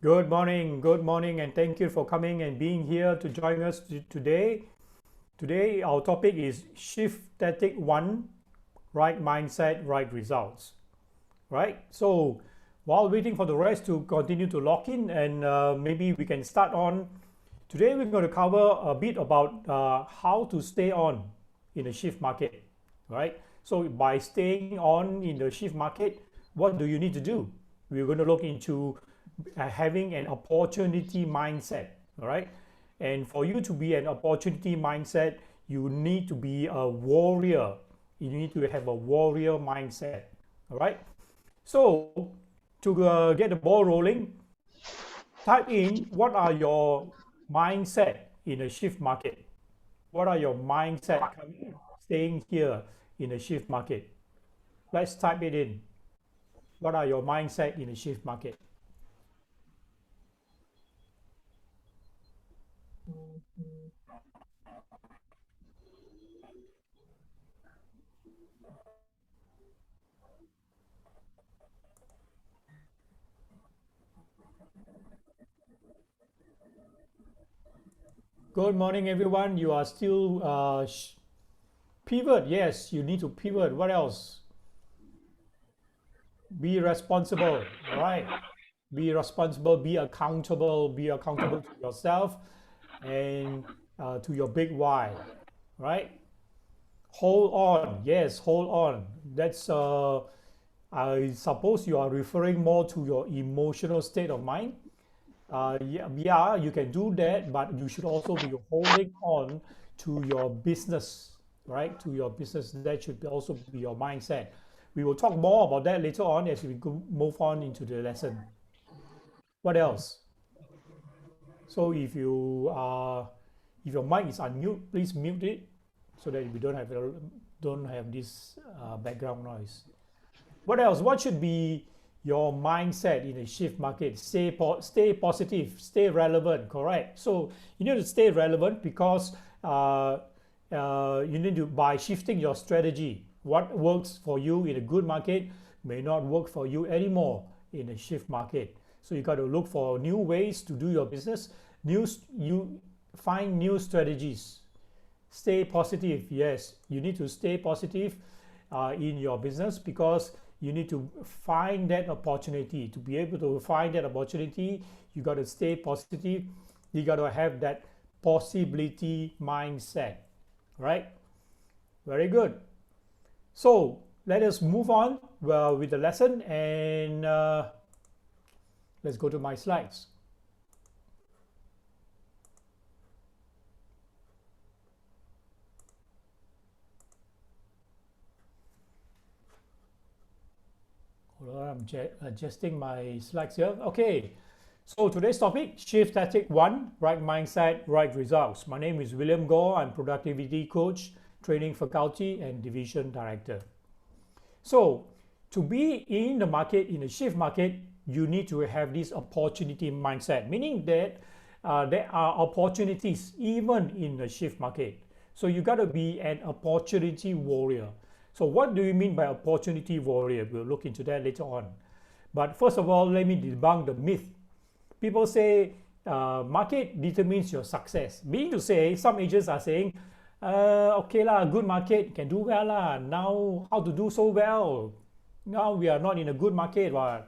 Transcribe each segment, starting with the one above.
good morning, and thank you for coming and being here to join us today. Today, our topic is Shift Tactic 1, Right Mindset, Right Results. Right? So, while waiting for the rest to continue to lock in, and maybe we can start on, today we're going to cover a bit about how to stay on in the shift market. Right? So, by staying on in the shift market, what do you need to do? We're going to look into having an opportunity mindset. All right, and for you to be an opportunity mindset, you need to be a warrior. You need to have a warrior mindset. All right, so to get the ball rolling, type in what are your mindset in a shift market. What are your mindset staying here in a shift market? Let's type it in. What are your mindset in a shift market? Good morning, everyone. You are still pivot. Yes, you need to pivot. What else? Be responsible. All right. Be responsible. Be accountable to yourself and to your big why. Right. Hold on. Yes, hold on. That's I suppose you are referring more to your emotional state of mind. Yeah, you can do that, but you should also be holding on to your business, right? To your business, that should also be your mindset. We will talk more about that later on as we move on into the lesson. What else? So if your mic is unmute, please mute it so that we don't have this background noise. What else? What should be your mindset in a shift market? Stay positive, stay relevant, correct? So you need to stay relevant because you need to, by shifting your strategy, what works for you in a good market may not work for you anymore in a shift market. So you got to look for new ways to do your business. You find new strategies. Stay positive. Yes, you need to stay positive in your business because you need to find that opportunity. To be able to find that opportunity, you got to stay positive. You got to have that possibility mindset, right? Very good. So let us move on with the lesson, and let's go to my slides. Hold on, I'm adjusting my slides here. Okay, so today's topic, Shift Tactic 1, Right Mindset, Right Results. My name is William Gore. I'm Productivity Coach, Training Faculty, and Division Director. So to be in the market, in the shift market, you need to have this opportunity mindset, meaning that there are opportunities even in the shift market. So you got to be an opportunity warrior. So what do you mean by opportunity warrior? We'll look into that later on. But first of all, let me debunk the myth. People say market determines your success. Meaning to say, some agents are saying, okay lah, good market can do well lah. Now how to do so well? Now we are not in a good market. Right?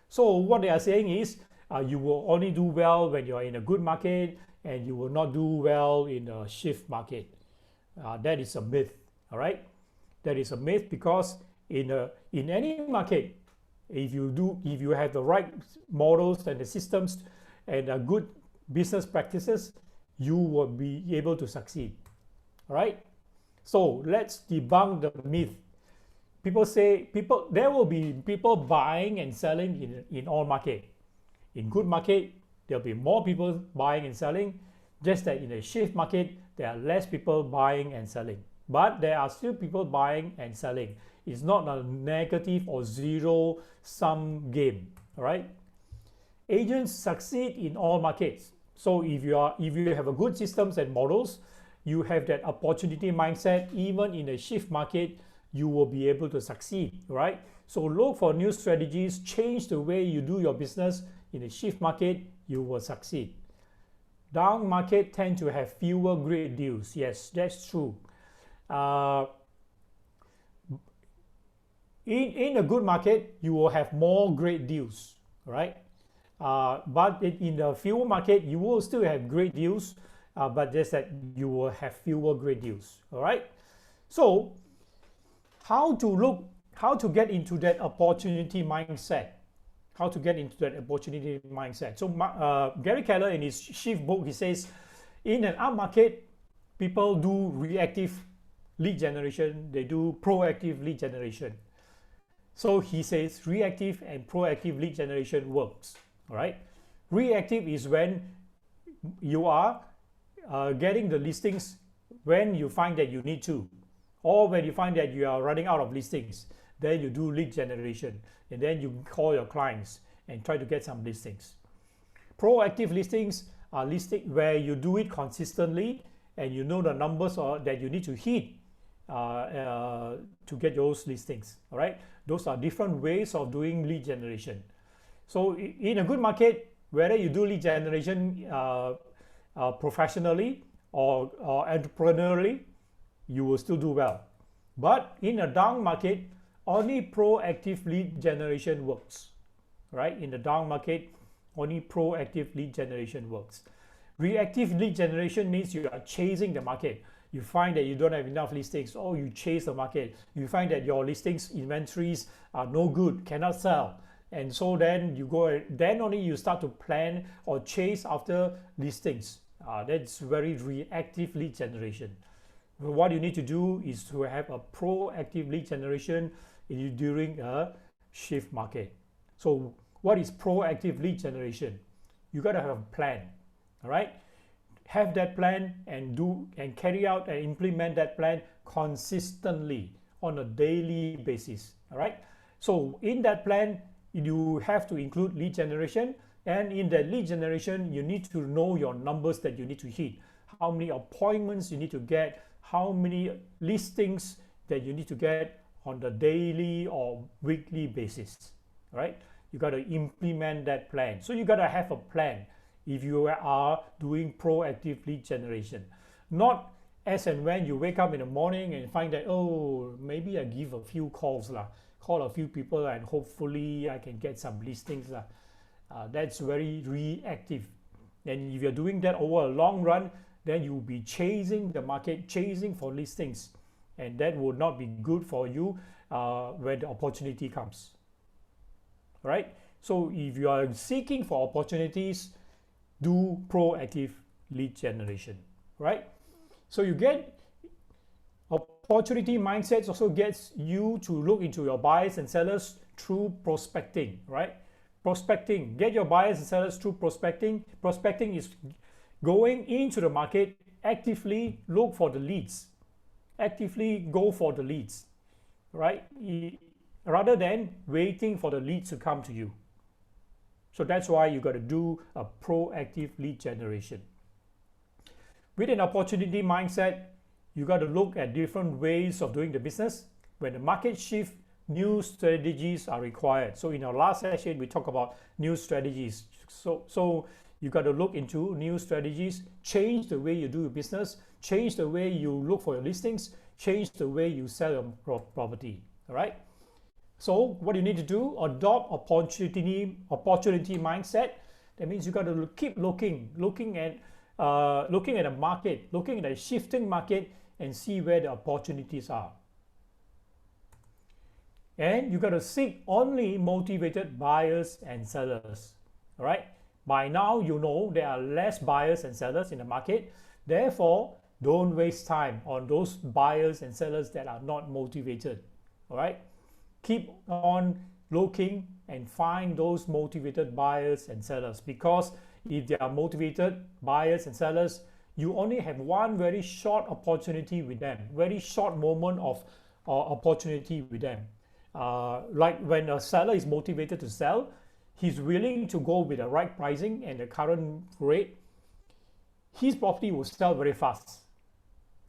So what they are saying is, you will only do well when you are in a good market, and you will not do well in a shift market. That is a myth. All right. That is a myth because in any market, if you have the right models and the systems and good business practices, you will be able to succeed. All right. So let's debunk the myth. People say there will be people buying and selling in all market. In good market, there'll be more people buying and selling. Just that in a shift market, there are less people buying and selling. But there are still people buying and selling. It's not a negative or zero sum game. All right. Agents succeed in all markets. So if you have a good systems and models, you have that opportunity mindset. Even in a shift market, you will be able to succeed. Right. So look for new strategies. Change the way you do your business. In a shift market, you will succeed. Down market tend to have fewer great deals. Yes, that's true. In a good market, you will have more great deals, right? But in the fewer market, you will still have great deals, but just that you will have fewer great deals. All right. So, how to get into that opportunity mindset? How to get into that opportunity mindset? So, Gary Keller in his Shift book, he says, in an up market, people do reactive lead generation. They do proactive lead generation. So he says reactive and proactive lead generation works. All right. Reactive is when you are getting the listings when you find that you need to, or when you find that you are running out of listings. Then you do lead generation, and then you call your clients and try to get some listings. Proactive listings are listing where you do it consistently and you know the numbers that you need to hit to get those listings. All right. Those are different ways of doing lead generation. So in a good market, whether you do lead generation professionally or entrepreneurially, you will still do well. But in a down market, only proactive lead generation works. Right? In the down market, only proactive lead generation works. Reactive lead generation means you are chasing the market. You find that you don't have enough listings, or you chase the market. You find that your listings inventories are no good, cannot sell. And so then then only you start to plan or chase after listings. That's very reactive lead generation. What you need to do is to have a proactive lead generation during a shift market. So what is proactive lead generation? You got to have a plan, all right? Have that plan and carry out and implement that plan consistently on a daily basis. All right. So in that plan, you have to include lead generation, and in that lead generation, you need to know your numbers that you need to hit, how many appointments you need to get, how many listings that you need to get on the daily or weekly basis. All right. You got to implement that plan. So you got to have a plan if you are doing proactive lead generation. Not as and when you wake up in the morning and find that, oh, maybe I give a few calls, call a few people and hopefully I can get some listings. That's very reactive. And if you're doing that over a long run, then you'll be chasing the market, chasing for listings. And that would not be good for you when the opportunity comes. Right? So if you are seeking for opportunities, do proactive lead generation, right? So you get opportunity mindsets also gets you to look into your buyers and sellers through prospecting, right? Prospecting, get your buyers and sellers through prospecting. Prospecting is going into the market, actively look for the leads, actively go for the leads, right? Rather than waiting for the leads to come to you. So that's why you got to do a proactive lead generation. With an opportunity mindset, you got to look at different ways of doing the business. When the market shifts, new strategies are required. So in our last session, we talked about new strategies. So you got to look into new strategies, change the way you do your business, change the way you look for your listings, change the way you sell your property. All right. So what you need to do, adopt opportunity mindset. That means you got to keep looking at the market, looking at the shifting market, and see where the opportunities are. And you got to seek only motivated buyers and sellers. All right. By now you know there are less buyers and sellers in the market. Therefore, don't waste time on those buyers and sellers that are not motivated. All right. Keep on looking and find those motivated buyers and sellers, because if they are motivated buyers and sellers, you only have one very short opportunity with them, very short moment of opportunity with them. Like when a seller is motivated to sell, he's willing to go with the right pricing and the current rate, his property will sell very fast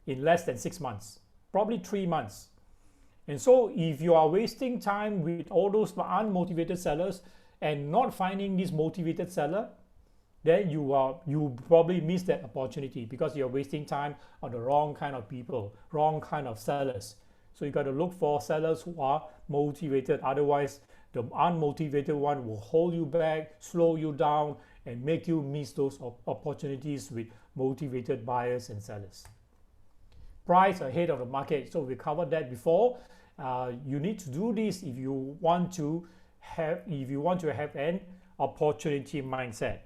in less than 6 months, probably 3 months. And so if you are wasting time with all those unmotivated sellers, and not finding this motivated seller, then you probably miss that opportunity because you're wasting time on the wrong kind of people, wrong kind of sellers. So you got to look for sellers who are motivated. Otherwise, the unmotivated one will hold you back, slow you down, and make you miss those opportunities with motivated buyers and sellers. Price ahead of the market. So we covered that before. You need to do this if you want to have an opportunity mindset.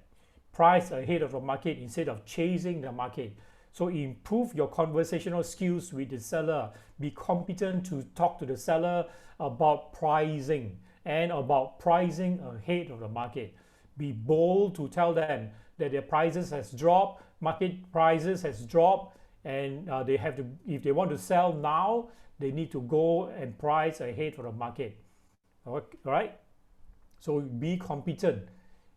Price ahead of the market instead of chasing the market. So improve your conversational skills with the seller. Be competent to talk to the seller about pricing and about pricing ahead of the market. Be bold to tell them that their prices has dropped, market prices has dropped, and they have to, if they want to sell now, they need to go and price ahead of the market. All right? So be competent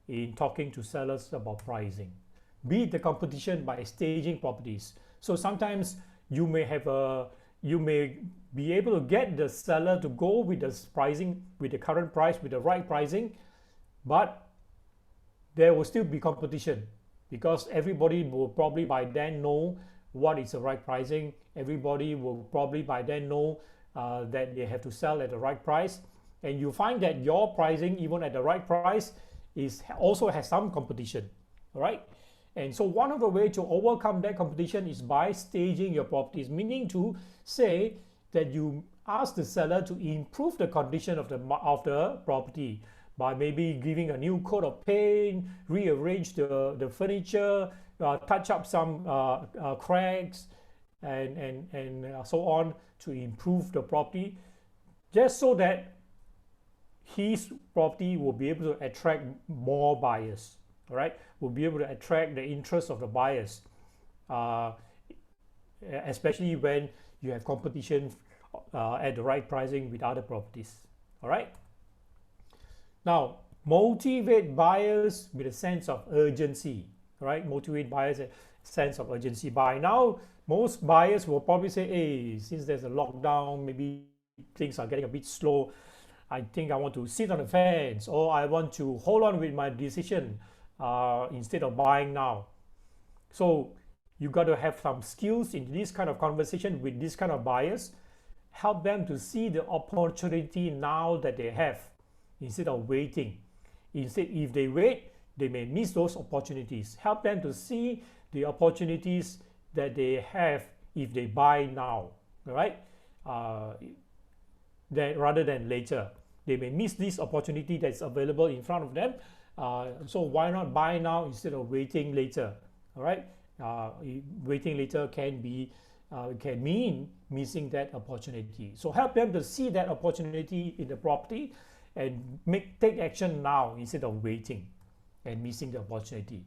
in talking to sellers about pricing. Beat the competition by staging properties. So sometimes you may be able to get the seller to go with the pricing, with the current price, with the right pricing, but there will still be competition because everybody will probably by then know what is the right pricing. Everybody will probably by then know that they have to sell at the right price, and you find that your pricing, even at the right price, also has some competition. All right, and so one of the ways to overcome that competition is by staging your properties, meaning to say that you ask the seller to improve the condition of the property by maybe giving a new coat of paint, rearrange the furniture, touch up some cracks, and so on, to improve the property, just so that his property will be able to attract more buyers. All right, will be able to attract the interest of the buyers, especially when you have competition at the right pricing with other properties. All right. Now, motivate buyers with a sense of urgency. All right, motivate buyers a sense of urgency. By now, most buyers will probably say, hey, since there's a lockdown, maybe things are getting a bit slow, I think I want to sit on the fence, or I want to hold on with my decision instead of buying now. So you got to have some skills in this kind of conversation with this kind of buyers. Help them to see the opportunity now that they have instead of waiting. Instead, if they wait, they may miss those opportunities. Help them to see the opportunities that they have if they buy now. All right, rather than later. They may miss this opportunity that's available in front of them. So why not buy now instead of waiting later? All right, waiting later can mean missing that opportunity. So help them to see that opportunity in the property and take action now instead of waiting and missing the opportunity.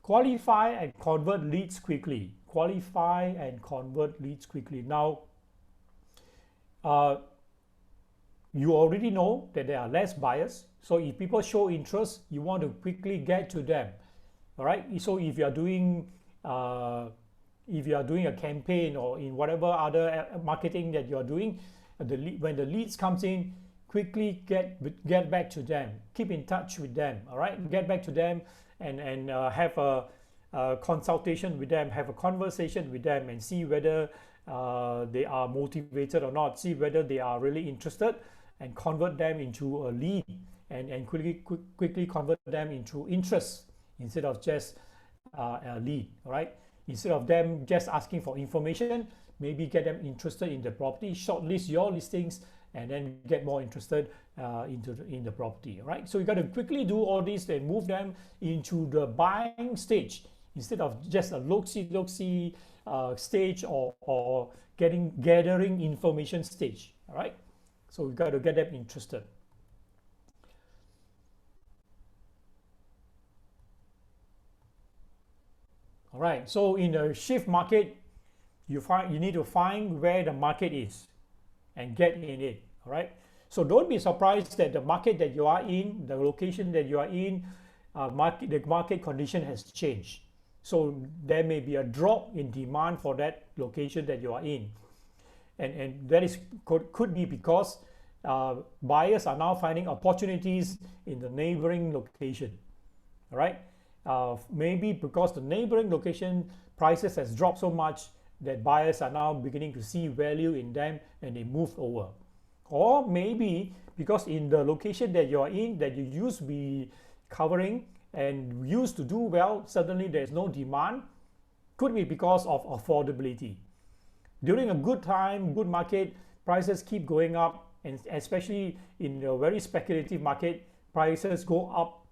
Qualify and convert leads quickly. Qualify and convert leads quickly. Now, you already know that there are less buyers. So if people show interest, you want to quickly get to them. All right. So if you are doing a campaign or in whatever other marketing that you are doing, when the leads comes in, quickly get back to them. Keep in touch with them. All right. Get back to them and have a consultation with them, have a conversation with them, and see whether they are motivated or not. See whether they are really interested, and convert them into a lead, and quickly convert them into interest instead of just a lead. All right. Instead of them just asking for information, maybe get them interested in the property. Shortlist your listings, and then get more interested in the property. All right. So you got to quickly do all this and move them into the buying stage instead of just a look-see stage or gathering information stage. All right. So we got to get them interested. All right. So in a shift market, you need to find where the market is and get in it. All right. So don't be surprised that the market that you are in, the location that you are in, the market condition has changed. So there may be a drop in demand for that location that you are in, and that could be because buyers are now finding opportunities in the neighboring location. All right, maybe because the neighboring location prices has dropped so much that buyers are now beginning to see value in them and they move over. Or maybe because in the location that you're in, that you used to be covering and used to do well, suddenly there's no demand. Could be because of affordability. During a good time, good market, prices keep going up, and especially in a very speculative market, prices go up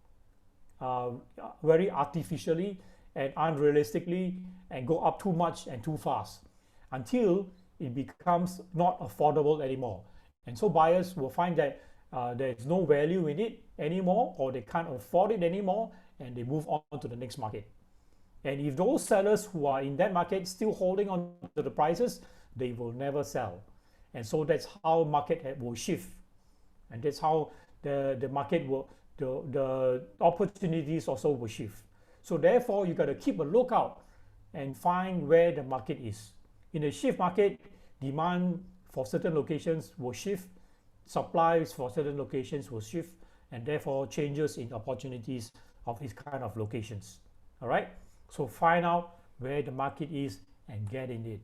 very artificially and unrealistically, and go up too much and too fast until it becomes not affordable anymore. And so buyers will find that there's no value in it anymore, or they can't afford it anymore, and they move on to the next market. And if those sellers who are in that market still holding on to the prices, they will never sell. And so that's how market will shift, and that's how the market will, the opportunities also will shift. So therefore, you got to keep a lookout and find where the market is. In a shift market, demand for certain locations will shift, supplies for certain locations will shift, and therefore changes in opportunities of these kind of locations. All right, so find out where the market is and get in it.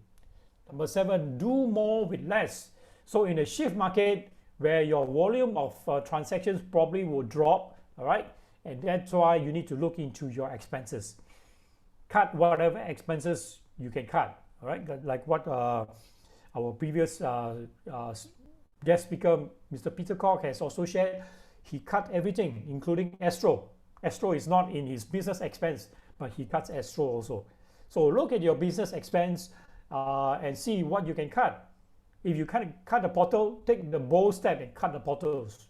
Number 7, do more with less. So in a shift market where your volume of transactions probably will drop, all right, and that's why you need to look into your expenses. Cut whatever expenses you can cut, all right, like what our previous guest speaker, Mr. Peter Koch, has also shared. He cut everything, including Astro. Astro is not in his business expense, but he cuts Astro also. So look at your business expense and see what you can cut. If you can't cut the portal, take the bold step and cut the portals.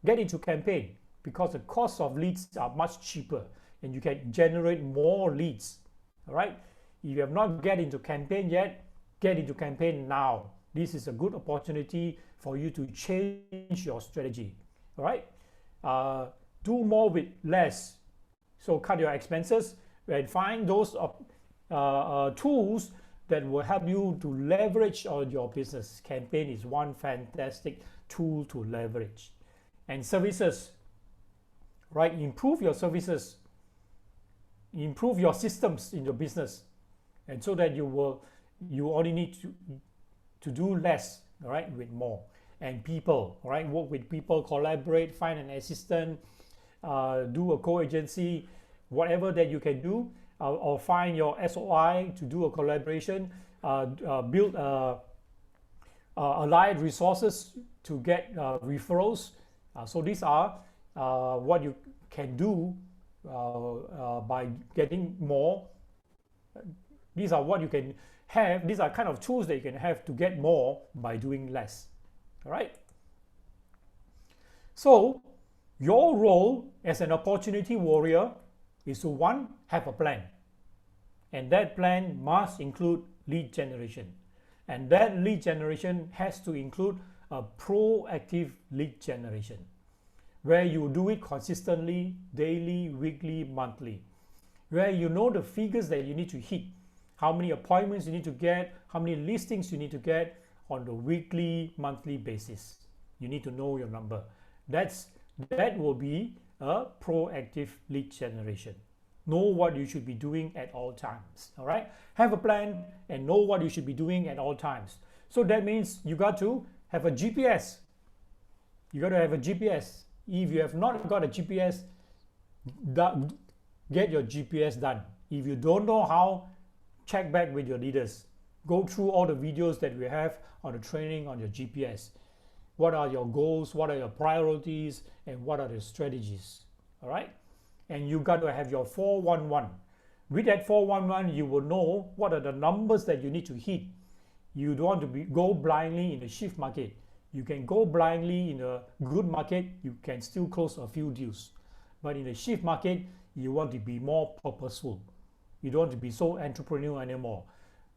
Get into campaign, because the cost of leads are much cheaper and you can generate more leads. All right. If you have not get into campaign yet, get into campaign now. This is a good opportunity for you to change your strategy. All right. Do more with less. So cut your expenses and find those tools that will help you to leverage on your business. Campaign is one fantastic tool to leverage. And services, right? Improve your services, improve your systems in your business, and so that you only need to do less, all right, with more. And people, all right, work with people, collaborate, find an assistant, do a co-agency, whatever that you can do, or find your SOI to do a collaboration, build allied resources to get referrals. So these are what you can do by getting more. These are what you can have. These are kind of tools that you can have to get more by doing less. All right. So your role as an opportunity warrior is to, 1, have a plan, and that plan must include lead generation, and that lead generation has to include a proactive lead generation where you do it consistently, daily, weekly, monthly, where you know the figures that you need to hit, how many appointments you need to get, how many listings you need to get on the weekly, monthly basis. You need to know your number. That will be a proactive lead generation. Know what you should be doing at all times. All right, have a plan and know what you should be doing at all times. So that means you got to have a GPS. You got to have a GPS. If you have not got a GPS, get your GPS done. If you don't know how, check back with your leaders. Go through all the videos that we have on the training on your GPS. What are your goals? What are your priorities? And what are the strategies? All right. And you got to have your 411. With that 411, you will know what are the numbers that you need to hit. You don't want to go blindly in the shift market. You can go blindly in a good market. You can still close a few deals. But in the shift market, you want to be more purposeful. You don't want to be so entrepreneurial anymore.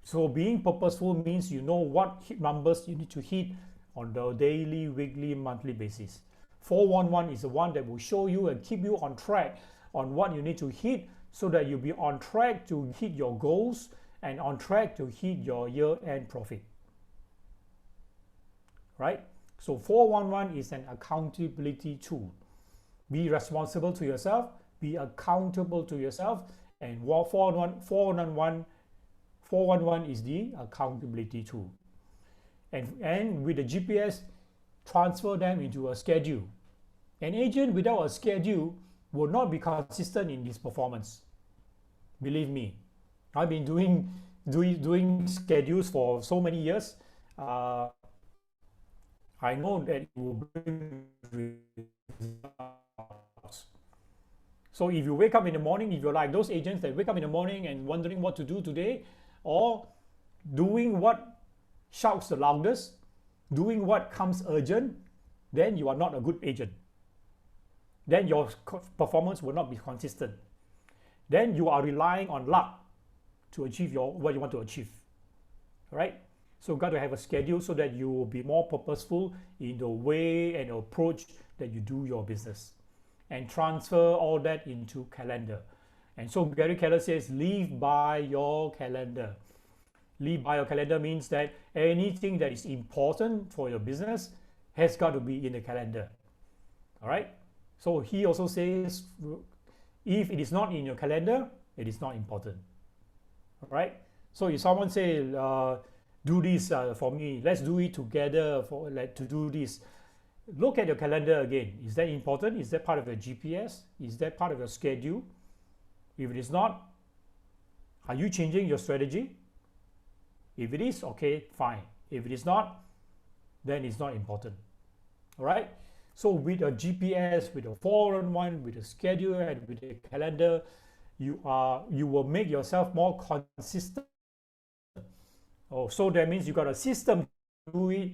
So being purposeful means you know what numbers you need to hit on the daily, weekly, monthly basis. 411 is the one that will show you and keep you on track on what you need to hit, so that you'll be on track to hit your goals and on track to hit your year-end profit. Right? So 411 is an accountability tool. Be responsible to yourself, be accountable to yourself, and 411 is the accountability tool. And with the GPS, transfer them into a schedule. An agent without a schedule will not be consistent in his performance. Believe me, I've been doing schedules for so many years. I know that it will bring results. So if you wake up in the morning, if you're like those agents that wake up in the morning and wondering what to do today, or doing what shouts the loudest, doing what comes urgent, then you are not a good agent. Then your performance will not be consistent. Then you are relying on luck to achieve what you want to achieve. All right? So you've got to have a schedule so that you will be more purposeful in the way and approach that you do your business, and transfer all that into calendar. And so Gary Keller says, live by your calendar. Live by your calendar means that anything that is important for your business has got to be in the calendar. All right? So he also says, if it is not in your calendar, it is not important. All right? So if someone says, do this for me, let's do it together to do this. Look at your calendar again. Is that important? Is that part of your GPS? Is that part of your schedule? If it is not, are you changing your strategy? If it is, okay, fine. If it is not, then it's not important. All right? So with a GPS, with a 411, with a schedule, and with a calendar, you will make yourself more consistent. Oh, so that means you got a system to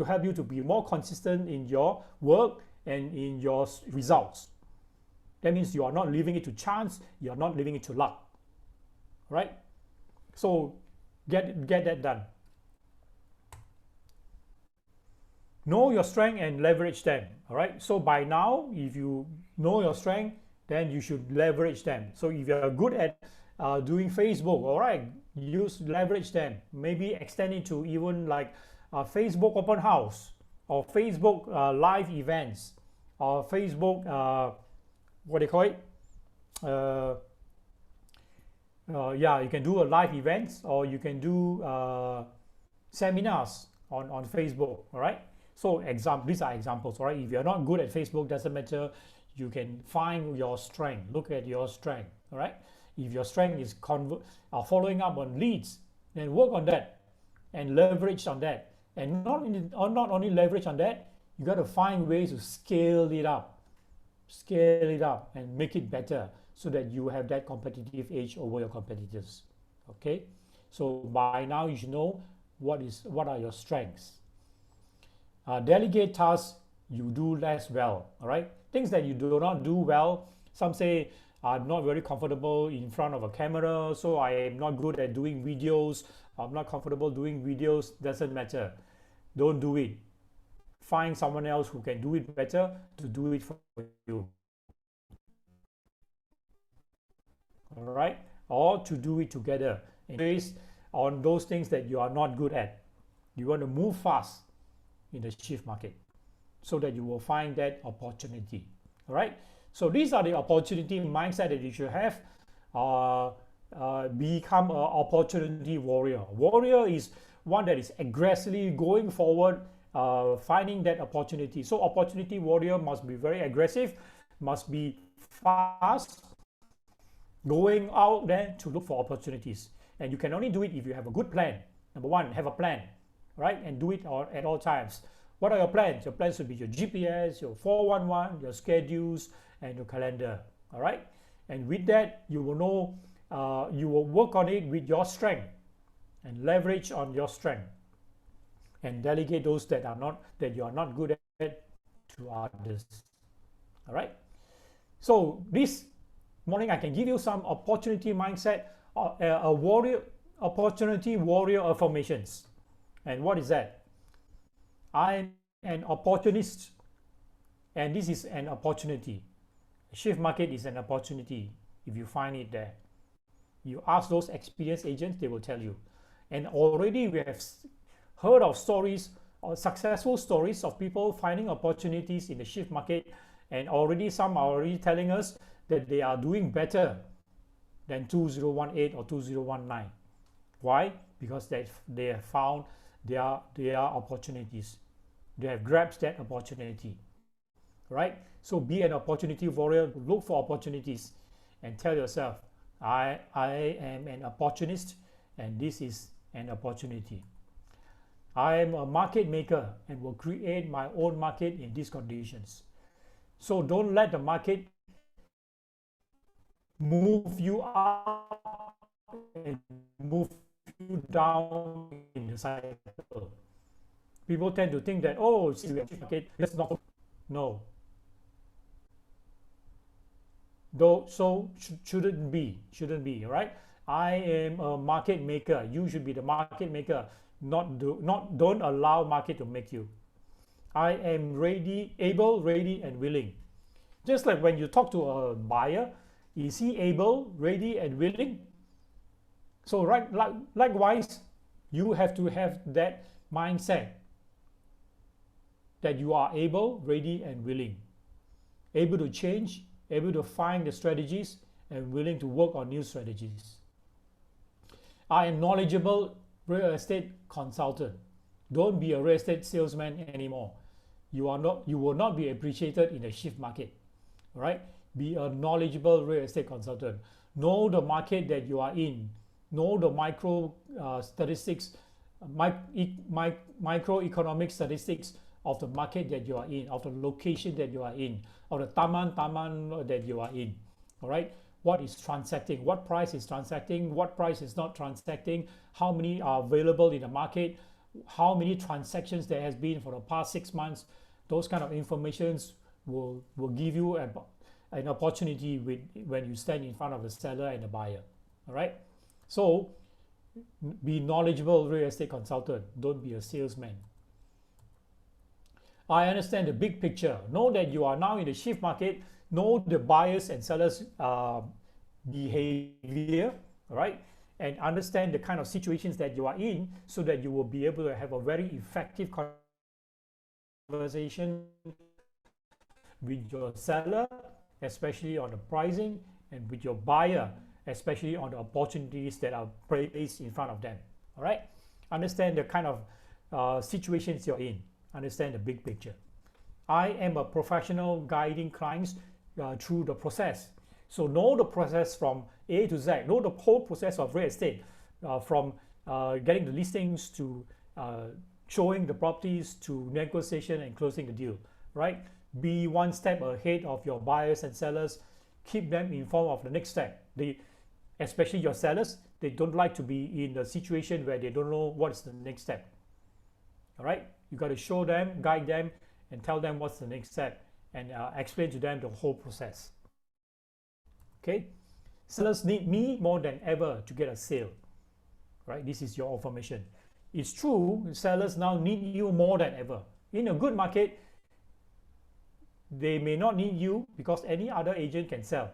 help you to be more consistent in your work and in your results. That means you are not leaving it to chance, you are not leaving it to luck. Right? So get that done. Know your strength and leverage them. All right? So by now, if you know your strength, then you should leverage them. So if you're good at doing Facebook, all right, leverage them. Maybe extend it to even like Facebook open house, or Facebook live events, or Facebook what they call it, you can do a live events, or you can do seminars on Facebook. All right, so these are examples. All right, if you're not good at Facebook, doesn't matter, you can find your strength. Look at your strength. All right, if your strength is following up on leads, then work on that and leverage on that. And not only leverage on that, you got to find ways to scale it up and make it better, so that you have that competitive edge over your competitors. Okay, so by now you should know what are your strengths. Delegate tasks you do less well. All right, things that you do not do well. Some say, I'm not very comfortable in front of a camera, so I am not good at doing videos. I'm not comfortable doing videos. Doesn't matter. Don't do it. Find someone else who can do it better to do it for you. All right, or to do it together. Based on those things that you are not good at, you want to move fast in the shift market, so that you will find that opportunity. All right. So these are the opportunity mindset that you should have. Become an opportunity warrior. Warrior is one that is aggressively going forward, finding that opportunity. So opportunity warrior must be very aggressive, must be fast, going out there to look for opportunities. And you can only do it if you have a good plan. Number one, have a plan, right? And do it at all times. What are your plans? Your plans should be your GPS, your 411, your schedules, and your calendar. All right, and with that, you will know, you will work on it with your strength and leverage on your strength, and delegate those that you are not good at to others. All right, so this morning I can give you some opportunity mindset, opportunity warrior affirmations. And what is that? I'm an opportunist, and this is an opportunity. Shift market is an opportunity if you find it there. You ask those experienced agents, they will tell you. And already we have heard of stories or successful stories of people finding opportunities in the shift market, and already some are already telling us that they are doing better than 2018 or 2019. Why? Because they have found their opportunities. They have grabbed that opportunity, right? So be an opportunity warrior. Look for opportunities and tell yourself, I am an opportunist, and this is an opportunity. I am a market maker and will create my own market in these conditions. So don't let the market move you up and move you down in the cycle. People tend to think that, oh, see, we have market, let's not. No. Though, so shouldn't be, right? I am a market maker. You should be the market maker. Don't allow market to make you. I am ready, able, ready, and willing. Just like when you talk to a buyer, is he able, ready, and willing? So likewise, you have to have that mindset that you are able, ready, and willing, able to change, able to find the strategies, and willing to work on new strategies. I am knowledgeable real estate consultant. Don't be a real estate salesman anymore. You will not be appreciated in the shift market. All right? Be a knowledgeable real estate consultant. Know the market that you are in. Know the micro statistics, microeconomic statistics of the market that you are in, of the location that you are in, of the taman that you are in. All right? What is transacting? What price is transacting? What price is not transacting? How many are available in the market? How many transactions there has been for the past 6 months? Those kind of informations will give you an opportunity when you stand in front of the seller and the buyer. All right? So be knowledgeable real estate consultant. Don't be a salesman. I understand the big picture. Know that you are now in the shift market. Know the buyers and sellers behavior, all right? And understand the kind of situations that you are in, so that you will be able to have a very effective conversation with your seller, especially on the pricing, and with your buyer, especially on the opportunities that are placed in front of them. All right? Understand the kind of situations you're in. Understand the big picture. I am a professional guiding clients through the process. So know the process from A to Z. Know the whole process of real estate, from getting the listings to showing the properties to negotiation and closing the deal. Right? Be one step ahead of your buyers and sellers. Keep them informed of the next step. Especially your sellers, they don't like to be in a situation where they don't know what's the next step. All right? You got to show them, guide them, and tell them what's the next step, and explain to them the whole process. Okay? Sellers need me more than ever to get a sale. Right? This is your information. It's true, sellers now need you more than ever. In a good market, they may not need you because any other agent can sell.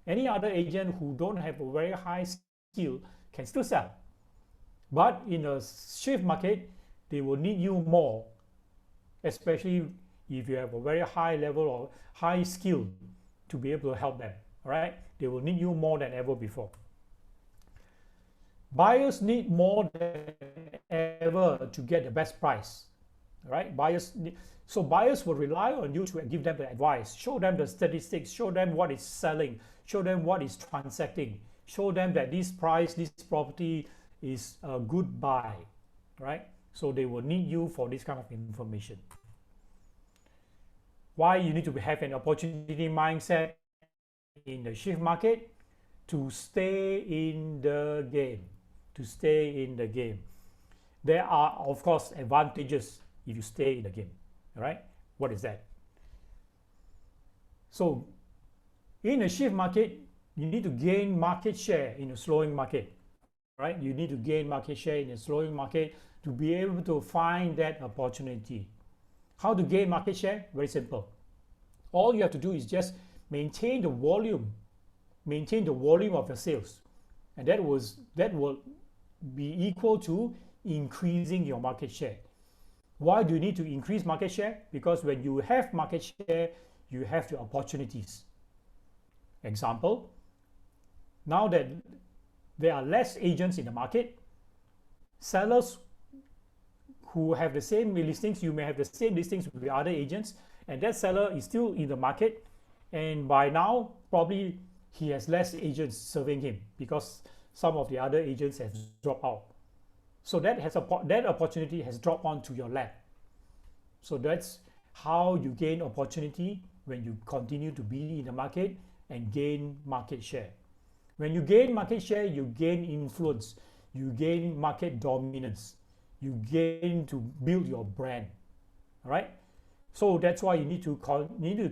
Any other agent who don't have a very high skill can still sell. But in a shift market, they will need you more, especially if you have a very high level or high skill to be able to help them. All right? They will need you more than ever before. Buyers need more than ever to get the best price. All right? So buyers will rely on you to give them the advice, show them the statistics, show them what is selling, show them what is transacting, show them that this price, this property is a good buy, right? So they will need you for this kind of information. Why you need to have an opportunity mindset in the shift market? To stay in the game. To stay in the game. There are, of course, advantages if you stay in the game. All right? What is that? So in a shift market, you need to gain market share in a slowing market. Right? You need to gain market share in a slowing market to be able to find that opportunity. How to gain market share? Very simple. All you have to do is just maintain the volume. Maintain the volume of your sales. And that will be equal to increasing your market share. Why do you need to increase market share? Because when you have market share, you have the opportunities. Example, now that there are less agents in the market, sellers who have the same listings, you may have the same listings with the other agents, and that seller is still in the market, and by now probably he has less agents serving him because some of the other agents have dropped out. So that opportunity has dropped onto your lap. So that's how you gain opportunity when you continue to be in the market and gain market share. When you gain market share, you gain influence, you gain market dominance, you gain to build your brand. All right. So that's why you need to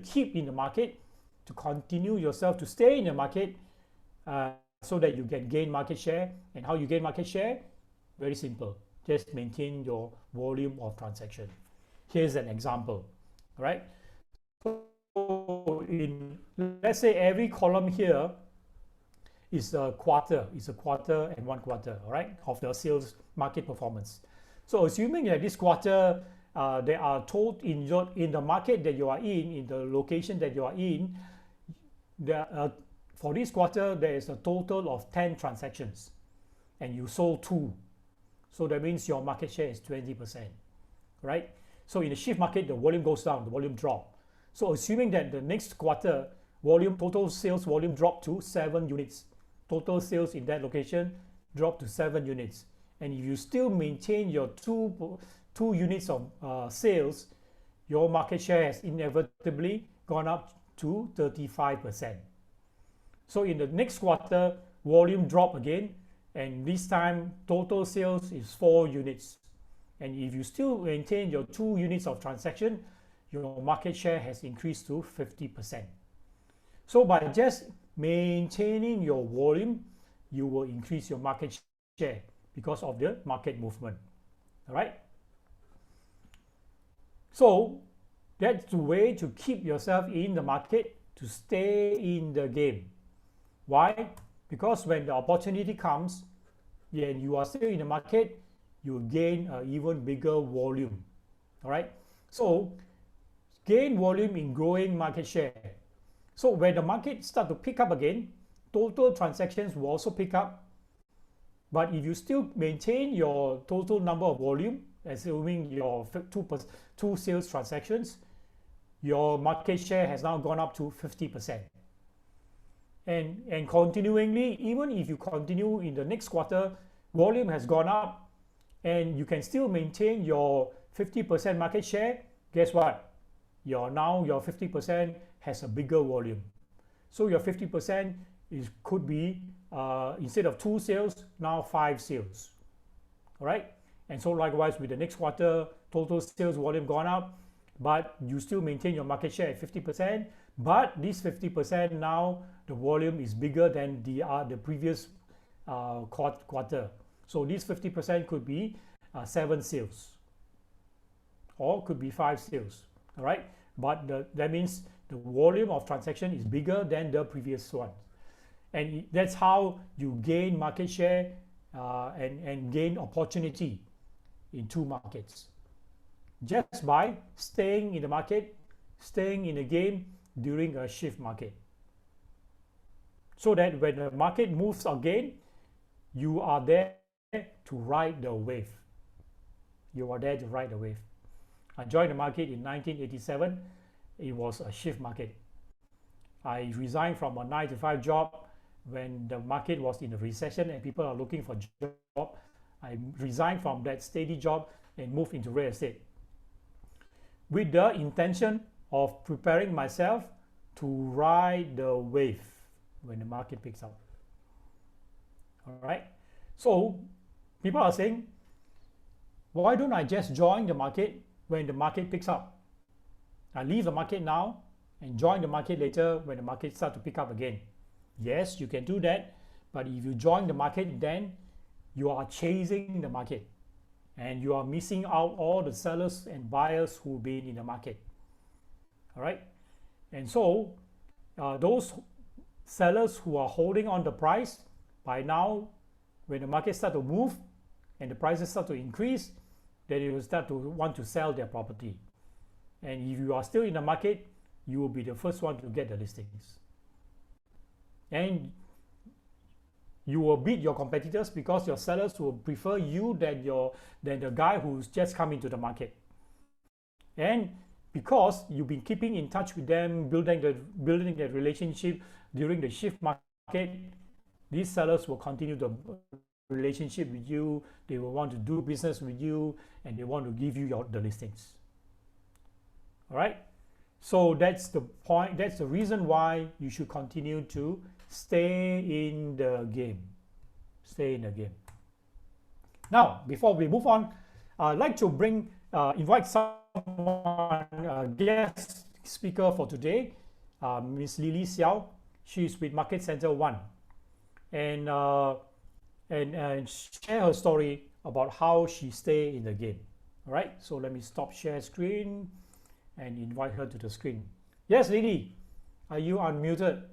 keep in the market, to continue yourself to stay in the market, so that you can gain market share. And how you gain market share? Very simple. Just maintain your volume of transaction. Here's an example. All right. So let's say every column here is a quarter, and 1 quarter, all right, of the sales market performance. So assuming that this quarter there are told in the market that you are in the location that you are in, for this quarter there is a total of 10 transactions, and you sold 2. So that means your market share is 20%, right? So in the shift market, the volume goes down, the volume drop. So assuming that the next quarter total sales volume dropped to 7 units, total sales in that location dropped to 7 units, and if you still maintain your 2 units of sales, your market share has inevitably gone up to 35%. So in the next quarter, volume drop again, and this time total sales is 4 units, and if you still maintain your 2 units of transaction, your market share has increased to 50%. So by just maintaining your volume, you will increase your market share because of the market movement. All right. So that's the way to keep yourself in the market, to stay in the game. Why? Because when the opportunity comes and you are still in the market, you gain an even bigger volume. All right. So gain volume in growing market share. So when the market starts to pick up again, total transactions will also pick up. But if you still maintain your total number of volume, assuming your 2 sales transactions, your market share has now gone up to 50%. And continuingly, even if you continue in the next quarter, volume has gone up, and you can still maintain your 50% market share, guess what? Your 50% has a bigger volume. So your 50% could be instead of 2 sales, now 5 sales. All right. And so likewise with the next quarter, total sales volume gone up, but you still maintain your market share at 50%. But this 50% now the volume is bigger than the previous quarter. So this 50% could be 7 sales, or could be 5 sales. All right. But that means the volume of transaction is bigger than the previous one, and that's how you gain market share and gain opportunity in 2 markets, just by staying in the market, staying in the game during a shift market, so that when the market moves again, you are there to ride the wave. You are there to ride the wave. I joined the market in 1987. It was a shift market. I resigned from a 9-to-5 job when the market was in a recession and people are looking for job. I resigned from that steady job and moved into real estate with the intention of preparing myself to ride the wave when the market picks up. All right. So people are saying, why don't I just join the market when the market picks up? I leave the market now and join the market later when the market starts to pick up again. Yes, you can do that, but if you join the market, then you are chasing the market and you are missing out all the sellers and buyers who've been in the market. All right. And so those sellers who are holding on the price, by now when the market starts to move, and the prices start to increase, then they will start to want to sell their property. And if you are still in the market, you will be the first one to get the listings. And you will beat your competitors because your sellers will prefer you than the guy who's just come into the market. And because you've been keeping in touch with them, building the relationship during the shift market, these sellers will continue the relationship with you. They will want to do business with you, and they want to give you the listings. All right. So that's the point. That's the reason why you should continue to stay in the game. Stay in the game. Now, before we move on, I'd like to invite someone, guest speaker for today, Miss Lily Xiao. She's with Market Center 1, and share her story about how she stay in the game. All right. So let me stop share screen and invite her to the screen. Yes, Lily, are you unmuted?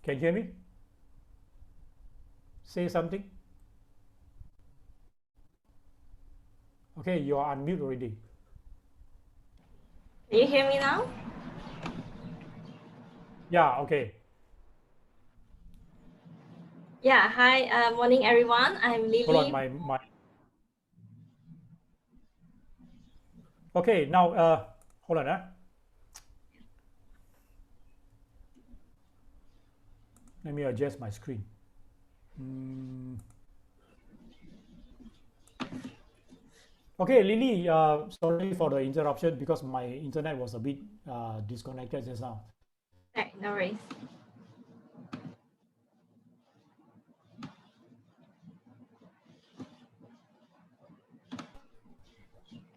Can you hear me? Say something. Okay, you are unmuted already. Can you hear me now? Yeah, okay. Yeah, hi, morning everyone. I'm Lily. Hold on, my. Okay, now hold on. Let me adjust my screen. Okay, Lily, sorry for the interruption because my internet was a bit disconnected just now. Okay, no worries.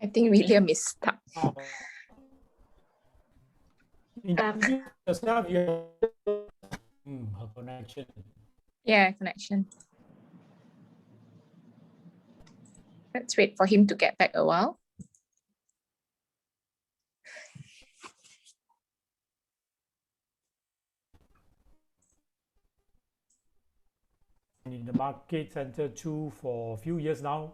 I think William is stuck. Introduce yourself. Her connection. Yeah, connection. Let's wait for him to get back a while. In the Market Center 2 for a few years now.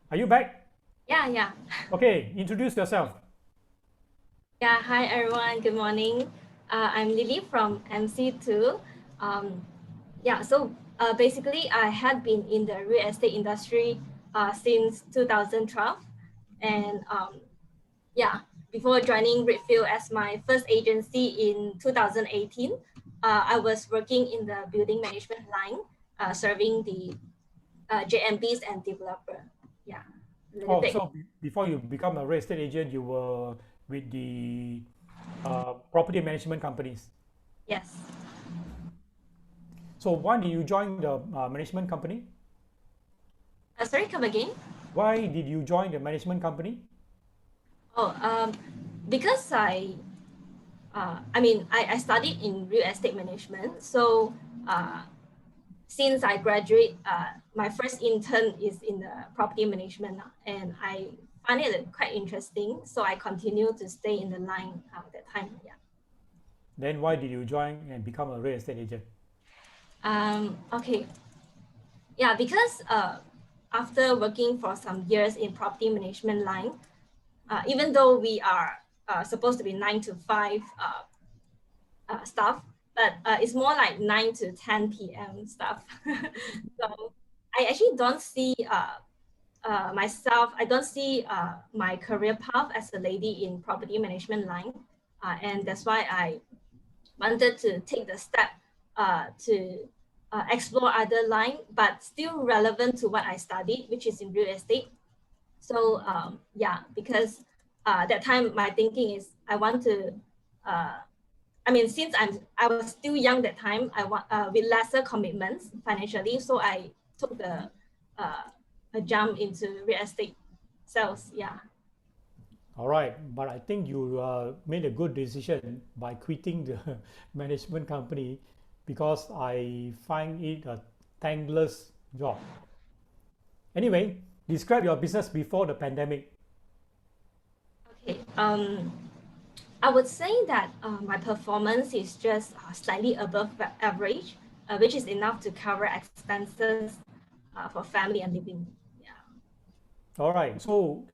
Are you back? Yeah. Okay, introduce yourself. Yeah, hi everyone. Good morning. I'm Lily from MC2. Yeah, so basically I had been in the real estate industry since 2012. And yeah, before joining Redfield as my first agency in 2018, I was working in the building management line, serving the JMPs and developer. Yeah. Oh, so before you become a real estate agent, you were with the property management companies. Yes. So why did you join the management company? Sorry, come again? Why did you join the management company? Oh, because I studied in real estate management. So since I graduate, my first intern is in the property management now, and I find it quite interesting. So I continue to stay in the line at that time. Yeah. Then why did you join and become a real estate agent? Okay. Yeah, because after working for some years in property management line, even though we are supposed to be 9 to 5 staff, but it's more like 9 to 10 p.m. stuff. So I actually don't see myself, I don't see my career path as a lady in property management line. And that's why I wanted to take the step to explore other line, but still relevant to what I studied, which is in real estate. So yeah, because that time my thinking is I want to, since I was still young that time, I want with lesser commitments financially, so I took the a jump into real estate sales. Yeah. All right, but I think you made a good decision by quitting the management company because I find it a thankless job. Anyway, describe your business before the pandemic. Okay. I would say that my performance is just slightly above average, which is enough to cover expenses for family and living. Yeah. All right. So,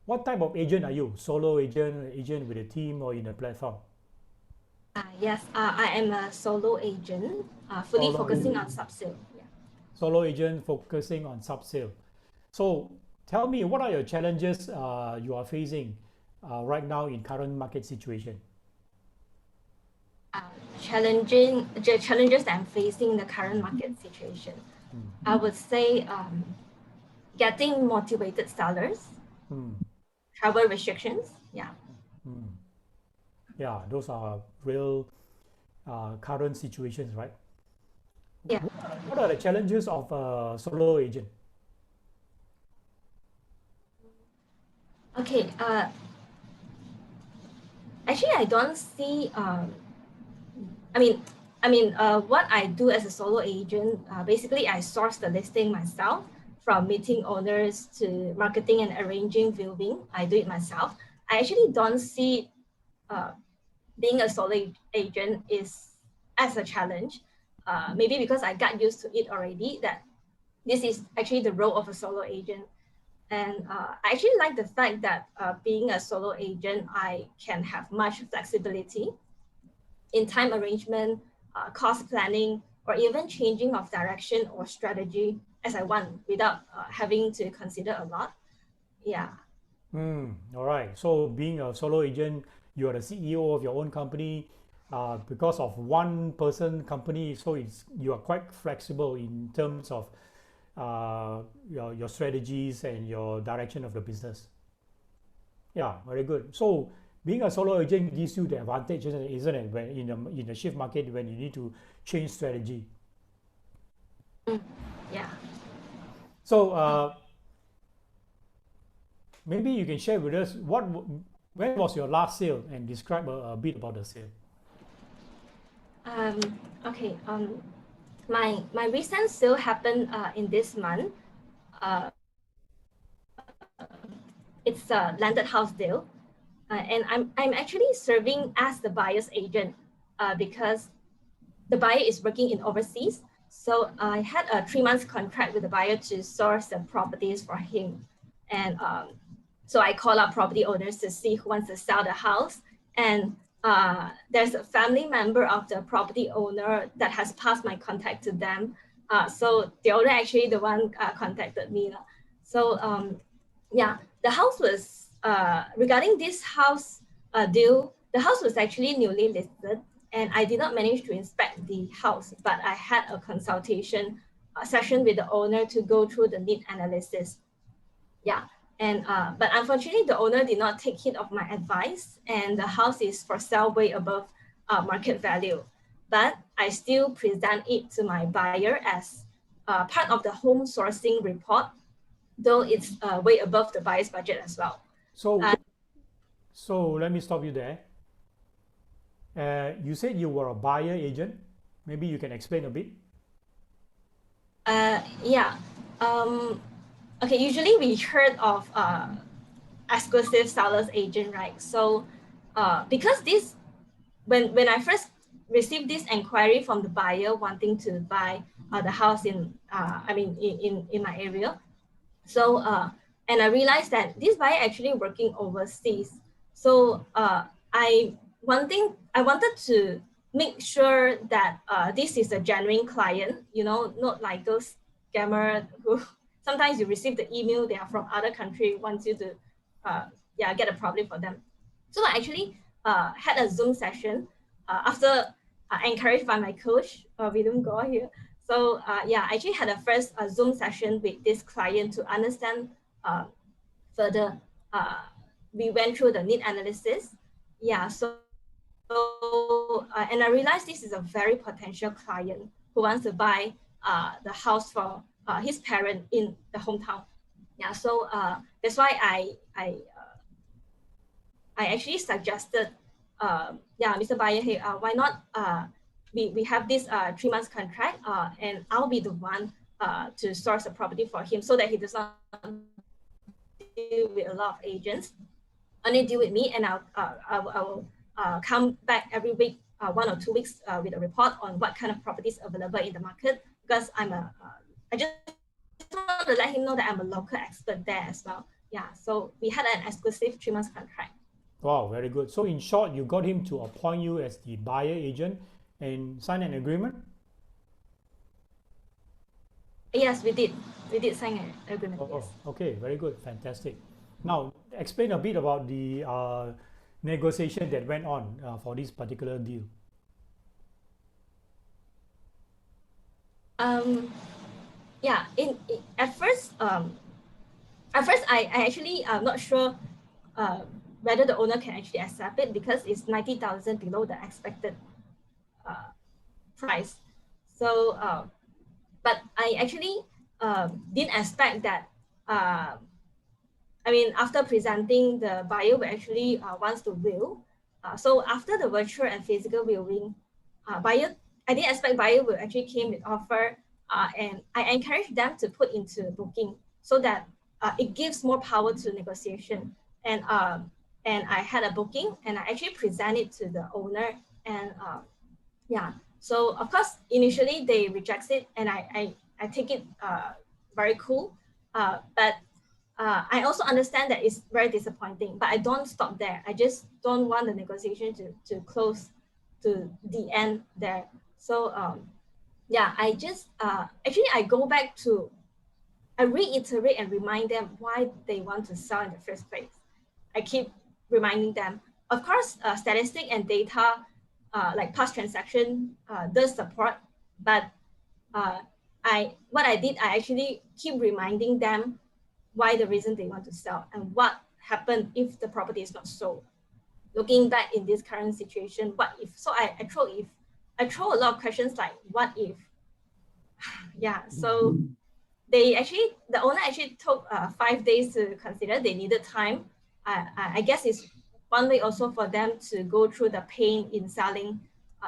what type of agent are you? Solo agent, agent with a team, or in a platform? Yes, I am a solo agent, fully Solo focusing agent. on sub-sale. Yeah. Solo agent focusing on sub-sale. So, tell me, what are your challenges you are facing right now in current market situation? Uh, the challenges that I'm facing in the current market situation. I would say getting motivated sellers, Mm. travel restrictions. Yeah. Mm. Yeah, those are real current situations, right? Yeah. What are the challenges of a solo agent? Okay. Actually, I don't see. I mean, what I do as a solo agent, basically, I source the listing myself, from meeting owners to marketing and arranging viewing. I do it myself. I actually don't see uh, being a solo agent is as a challenge. Maybe because I got used to it already, that this is actually the role of a solo agent. And I actually like the fact that being a solo agent, I can have much flexibility in time arrangement, cost planning, or even changing of direction or strategy as I want without having to consider a lot. Yeah. All right. So, being a solo agent, you are the CEO of your own company. Because of one person company, so you are quite flexible in terms of your strategies and your direction of the business. Yeah, very good. So, being a solo agent gives you the advantage, isn't it? When in the shift market, when you need to change strategy. Yeah. So, maybe you can share with us when was your last sale and describe a bit about the sale. Um, okay. My recent sale happened in this month. Uh, it's a landed house deal, and I'm actually serving as the buyer's agent because the buyer is working in overseas. So I had a 3 months contract with the buyer to source the properties for him, and so I call up property owners to see who wants to sell the house. And there's a family member of the property owner that has passed my contact to them. So the owner actually the one contacted me. So yeah, the house was regarding this house deal. The house was actually newly listed, and I did not manage to inspect the house, but I had a consultation session with the owner to go through the need analysis. Yeah, and but unfortunately, the owner did not take heed of my advice, and the house is for sale way above market value. But I still present it to my buyer as part of the home sourcing report, though it's way above the buyer's budget as well. So, Uh, so let me stop you there. You said you were a buyer agent. Maybe you can explain a bit. yeah. Okay, usually we heard of exclusive sellers agent, right? So because this, when I first received this inquiry from the buyer wanting to buy the house in, in my area. So, and I realized that this buyer actually working overseas. So I wanted to make sure that this is a genuine client, not like those scammer who sometimes you receive the email, they are from other country, wants you to, get a property for them. So I actually had a Zoom session after encouraged by my coach, William Gore here. So I actually had a first Zoom session with this client to understand further. Uh, we went through the need analysis. Yeah, and I realized this is a very potential client who wants to buy the house for his parent in the hometown. Yeah, so that's why I actually suggested, Mr. Buyer, hey, why not we have this 3 months contract, and I'll be the one to source a property for him so that he does not deal with a lot of agents. only deal with me, and I will come back every week, 1 or 2 weeks, with a report on what kind of properties available in the market, because I just want to let him know that I'm a local expert there as well. Yeah, so we had an exclusive 3 months contract. Wow, very good. So in short, you got him to appoint you as the buyer agent and sign an agreement? Yes, we did. We did sign an agreement. Oh, Yes. okay, very good, fantastic. Now, explain a bit about the negotiation that went on for this particular deal. Yeah. At first, I actually am not sure whether the owner can actually accept it, because it's 90,000 below the expected price. So, but I actually didn't expect that. I mean, after presenting, the buyer will actually wants to will. So after the virtual and physical viewing, buyer, I didn't expect buyer will actually came with offer, and I encourage them to put into booking, so that it gives more power to negotiation. And I had a booking, and I actually present it to the owner, and yeah. So of course, initially they reject it, and I take it very cool, but I also understand that it's very disappointing, but I don't stop there. I just don't want the negotiation to close to the end there. So yeah, I just actually I go back to, I reiterate and remind them why they want to sell in the first place. I keep reminding them. Of course, statistic and data, like past transaction, does support, but what I did, I actually keep reminding them why the reason they want to sell and what happened if the property is not sold. Looking back in this current situation, what if? So I throw a lot of questions like what if? Yeah. So the owner actually took 5 days to consider. They needed time. I guess it's one way also for them to go through the pain in selling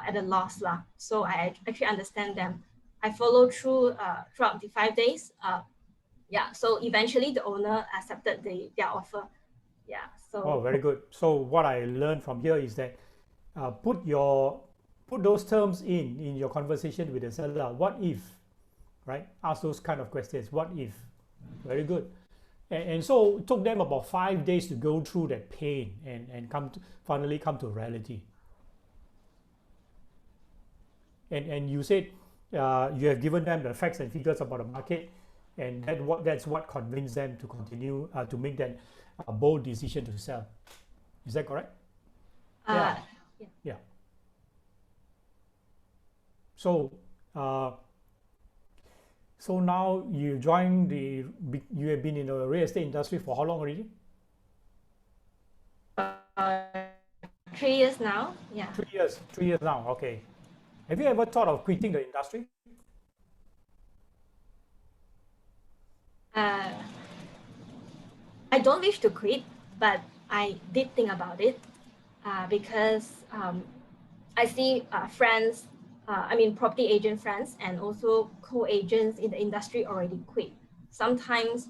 at a loss lah. So I actually understand them. I follow through throughout the 5 days. Yeah, so eventually the owner accepted their offer. Yeah, Oh, so very good. So what I learned from here is that put those terms in your conversation with the seller. What if, right? Ask those kind of questions. What if? Very good. And so it took them about 5 days to go through that pain and finally come to reality. And you said you have given them the facts and figures about the market, and that's what convinced them to continue to make that bold decision to sell. Is that correct? yeah. Yeah. So so now you have been in the real estate industry for how long already? 3 years now. Yeah. 3 years. 3 years now. Okay. Have you ever thought of quitting the industry? I don't wish to quit, but I did think about it, because I see friends, I mean property agent friends, and also co-agents in the industry already quit. Sometimes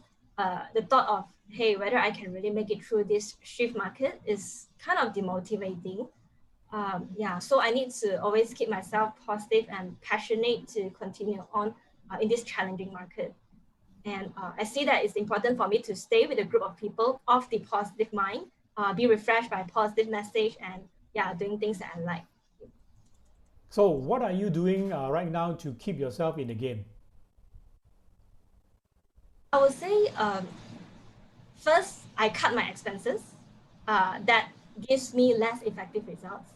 the thought of, hey, whether I can really make it through this shift market is kind of demotivating. Yeah, so I need to always keep myself positive and passionate to continue on in this challenging market. And I see that it's important for me to stay with a group of people of the positive mind, be refreshed by positive message, and yeah, doing things that I like. So what are you doing right now to keep yourself in the game? I would say first, I cut my expenses. That gives me less effective results.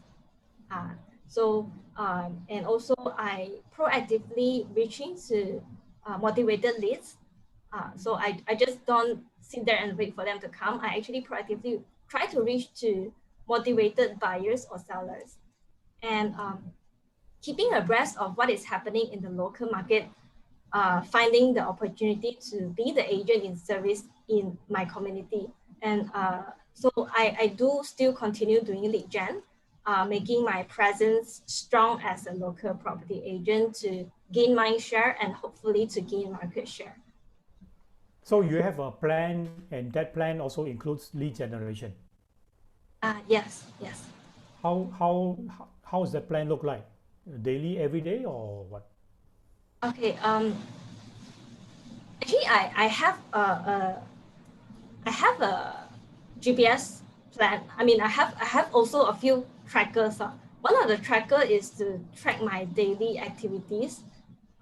And also I proactively reaching to motivated leads. So I just don't sit there and wait for them to come. I actually proactively try to reach to motivated buyers or sellers, and keeping abreast of what is happening in the local market, finding the opportunity to be the agent in service in my community. And so I do still continue doing lead gen, making my presence strong as a local property agent to gain mind share and hopefully to gain market share. So you have a plan, and that plan also includes lead generation. Yes, yes. How's that plan look like? Daily, every day, or what? Okay. Actually, I have a GPS plan. I mean, I have also a few trackers. One of the tracker is to track my daily activities.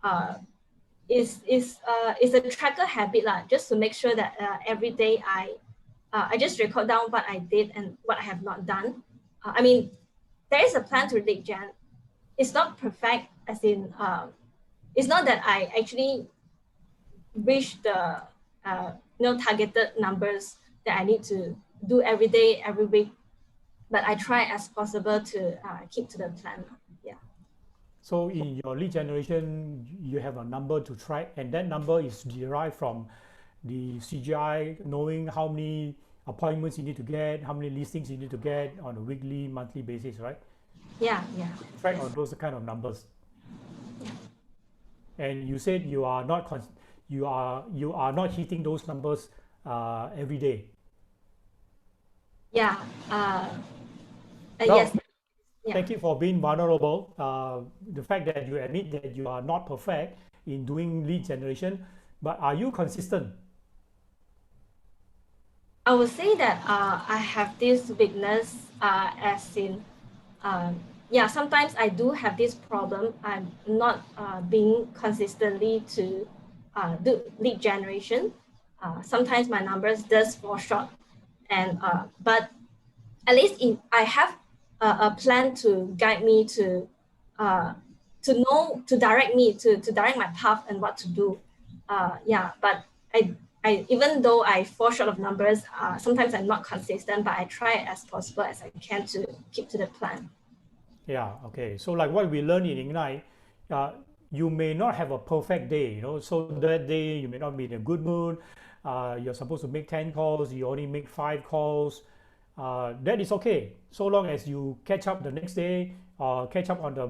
Uh, is a tracker habit lah, just to make sure that every day I just record down what I did and what I have not done. I mean, there is a plan to lead gen. It's not perfect, as in it's not that I actually reach the targeted numbers that I need to do every day, every week. But I try as possible to keep to the plan. Yeah. So in your lead generation, you have a number to track, and that number is derived from the CGI, knowing how many appointments you need to get, how many listings you need to get on a weekly, monthly basis, right? Yeah, yeah. Track on those kind of numbers. And you said you are not hitting those numbers every day. Yeah. Now, Yes. Yeah. thank you for being vulnerable. The fact that you admit that you are not perfect in doing lead generation, but are you consistent? I would say that I have this weakness, as in, yeah, sometimes I do have this problem. I'm not being consistently to do lead generation. Sometimes my numbers does fall short, and but at least if I have a plan to guide me to direct me to direct my path and what to do. Yeah, but I even though I fall short of numbers, sometimes I'm not consistent, but I try as possible as I can to keep to the plan. Yeah, okay. So like what we learned in Ignite, you may not have a perfect day, so that day you may not be in a good mood. You're supposed to make 10 calls, you only make 5 calls. That is okay, so long as you catch up the next day, catch up on the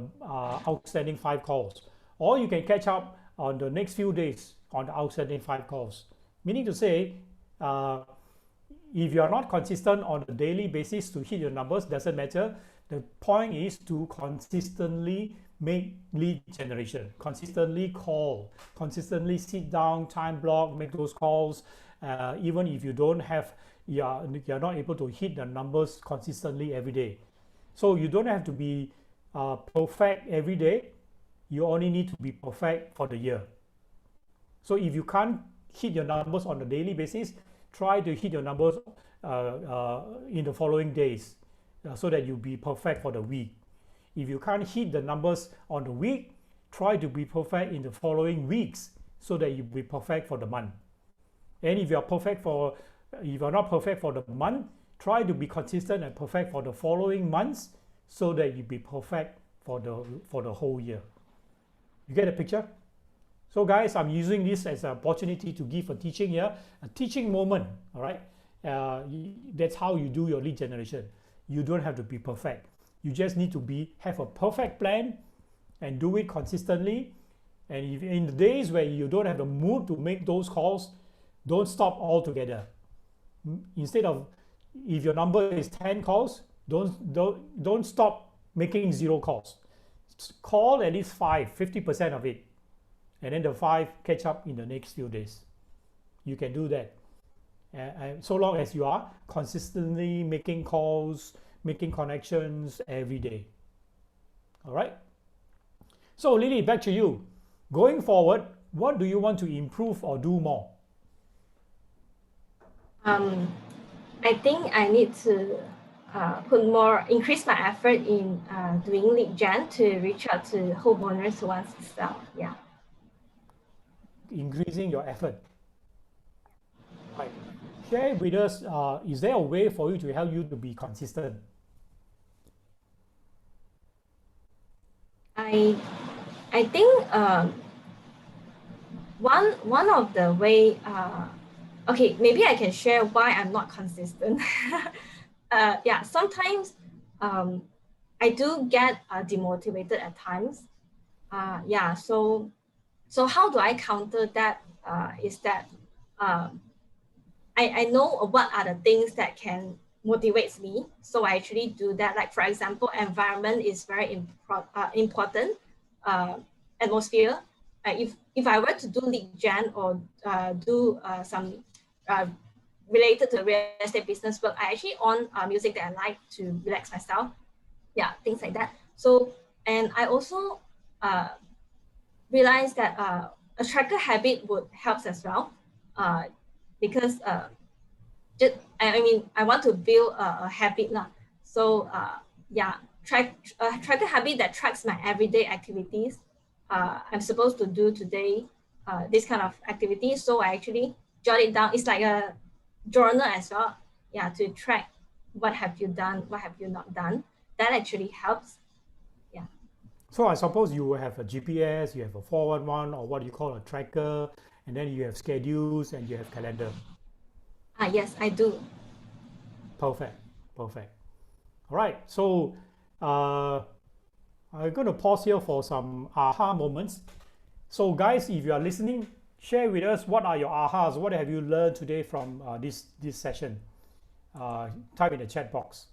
outstanding 5 calls. Or you can catch up on the next few days on the outstanding 5 calls. Meaning to say, if you are not consistent on a daily basis to hit your numbers, doesn't matter. The point is to consistently make lead generation, consistently call, consistently sit down, time block, make those calls. Even if you don't have, you're not able to hit the numbers consistently every day. So you don't have to be perfect every day. You only need to be perfect for the year. So if you can't hit your numbers on a daily basis, try to hit your numbers in the following days, so that you'll be perfect for the week. If you can't hit the numbers on the week, try to be perfect in the following weeks, so that you'll be perfect for the month. And if you're not perfect for the month, try to be consistent and perfect for the following months, so that you'll be perfect for the whole year. You get the picture? So guys, I'm using this as an opportunity to give a teaching here, a teaching moment, all right? That's how you do your lead generation. You don't have to be perfect. You just need to have a perfect plan and do it consistently. And if in the days where you don't have the mood to make those calls, don't stop altogether. Instead of, if your number is 10 calls, don't stop making 0 calls. Call at least 50% of it, and then the 5 catch up in the next few days. You can do that. So long as you are consistently making calls, making connections every day. All right. So Lily, back to you. Going forward, what do you want to improve or do more? I think I need to increase my effort in doing lead gen to reach out to homeowners who wants to sell. Yeah. Increasing your effort. Right. Share with us, is there a way for you to help you to be consistent? I think one of the way, okay, maybe I can share why I'm not consistent. Yeah, sometimes I do get demotivated at times. Yeah, so how do I counter that? Is that I know what are the things that can motivates me. So I actually do that. Like for example, environment is very important. Atmosphere. If I were to do lead gen or do some related to real estate business work, I actually on music that I like to relax myself. Yeah, things like that. So, and I also realized that a tracker habit would help as well, because just, I mean, I want to build a habit lah. So yeah, tracker habit that tracks my everyday activities. I'm supposed to do today this kind of activity. So I actually jot it down. It's like a journal as well. Yeah, to track what have you done, what have you not done. That actually helps. Yeah. So I suppose you have a GPS, you have a 411 or what you call a tracker, and then you have schedules and you have calendar. Yes, I do. Perfect, perfect. All right, so I'm going to pause here for some aha moments. So guys, if you are listening, share with us what are your ahas, what have you learned today from this session. Type in the chat box.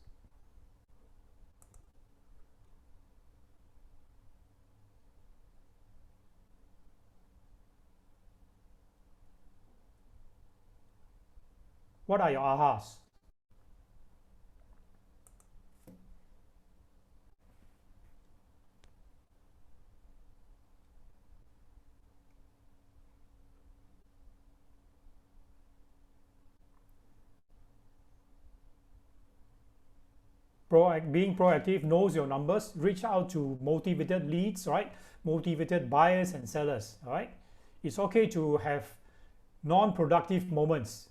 What are your ahas? Being proactive, knows your numbers, reach out to motivated leads, right? Motivated buyers and sellers, all right? It's okay to have non-productive moments.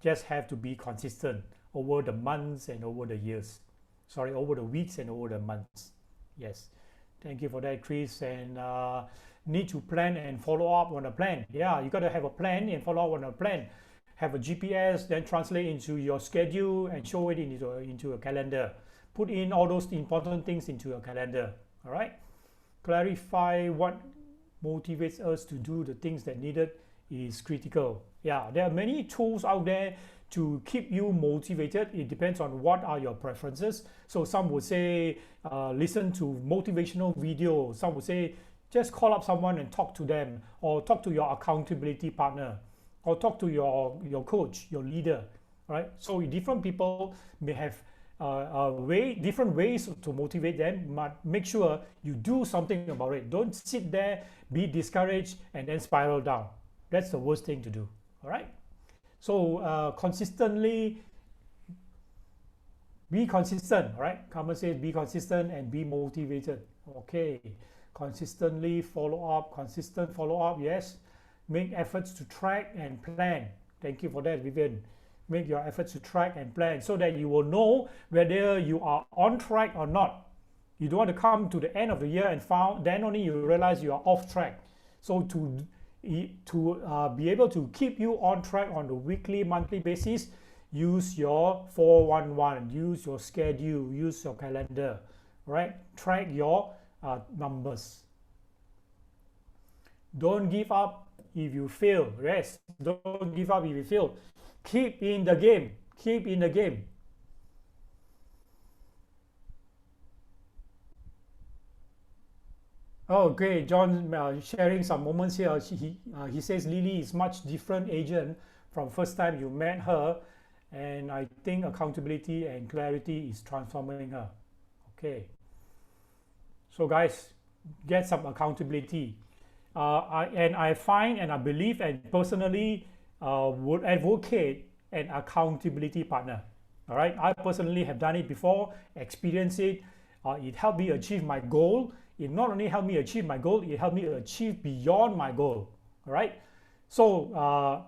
Just have to be consistent over the months and over the years. Sorry, over the weeks and over the months. Yes. Thank you for that, Chris. And need to plan and follow up on a plan. Yeah, you got to have a plan and follow up on a plan. Have a GPS, then translate into your schedule and show it into a calendar. Put in all those important things into a calendar. All right. Clarify what motivates us to do the things that needed is critical. Yeah, there are many tools out there to keep you motivated. It depends on what are your preferences. So some would say listen to motivational videos. Some would say just call up someone and talk to them, or talk to your accountability partner, or talk to your coach, your leader, right? So different people may have different ways to motivate them, but make sure you do something about it. Don't sit there, be discouraged, and then spiral down. That's the worst thing to do. All right. So consistently be consistent. All right. Carmen says be consistent and be motivated. Okay. Consistently follow up. Consistent follow up. Yes. Make efforts to track and plan. Thank you for that, Vivian. Make your efforts to track and plan so that you will know whether you are on track or not. You don't want to come to the end of the year and then only you realize you are off track. So to be able to keep you on track on the weekly, monthly basis, use your 411, use your schedule, use your calendar, right? Track your numbers. Don't give up if you fail. Yes, don't give up if you fail. Keep in the game. Keep in the game. Okay, John sharing some moments here. He says Lily is much different agent from first time you met her, and I think accountability and clarity is transforming her. Okay. So guys, get some accountability. I find and I believe and personally would advocate an accountability partner. All right, I personally have done it before, experienced it. It helped me achieve my goal. It not only helped me achieve my goal, it helped me achieve beyond my goal. All right. So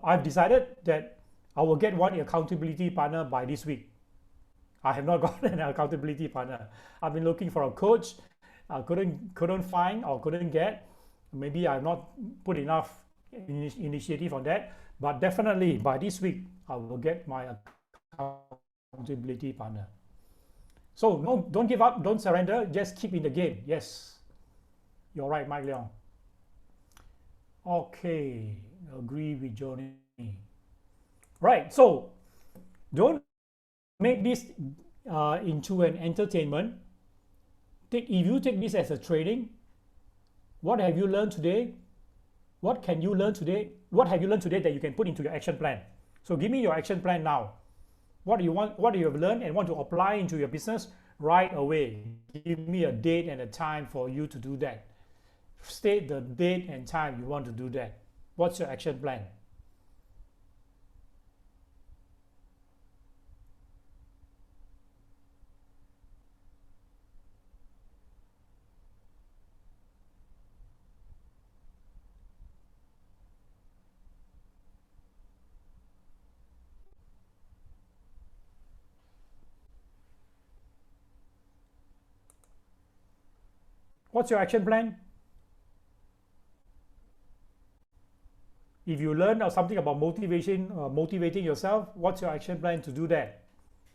I've decided that I will get one accountability partner by this week. I have not got an accountability partner. I've been looking for a coach. I couldn't find or couldn't get. Maybe I've not put enough initiative on that. But definitely by this week, I will get my accountability partner. So no, don't give up, don't surrender, just keep in the game. Yes, you're right, Mike Leong. Okay, agree with Johnny. Right, so don't make this into an entertainment. If you take this as a training, what have you learned today? What can you learn today? What have you learned today that you can put into your action plan? So give me your action plan now. What do you want? What do you have learned and want to apply into your business right away? Give me a date and a time for you to do that. State the date and time you want to do that. What's your action plan? What's your action plan? If you learn something about motivation, motivating yourself, what's your action plan to do that?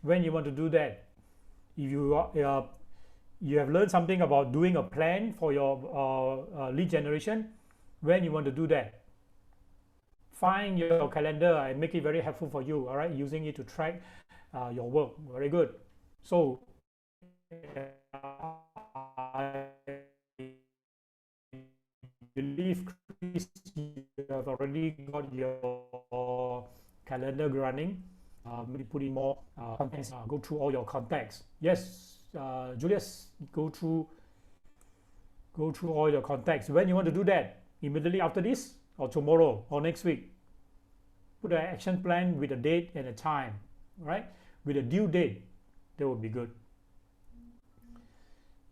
When you want to do that? If you have learned something about doing a plan for your lead generation, when you want to do that? Find your calendar and make it very helpful for you, all right, using it to track your work. Very good. So I believe, Chris, you have already got your calendar running. Maybe put in more contacts, go through all your contacts. Yes, Julius, go through all your contacts. When you want to do that? Immediately after this, or tomorrow, or next week? Put an action plan with a date and a time, right? With a due date, that would be good.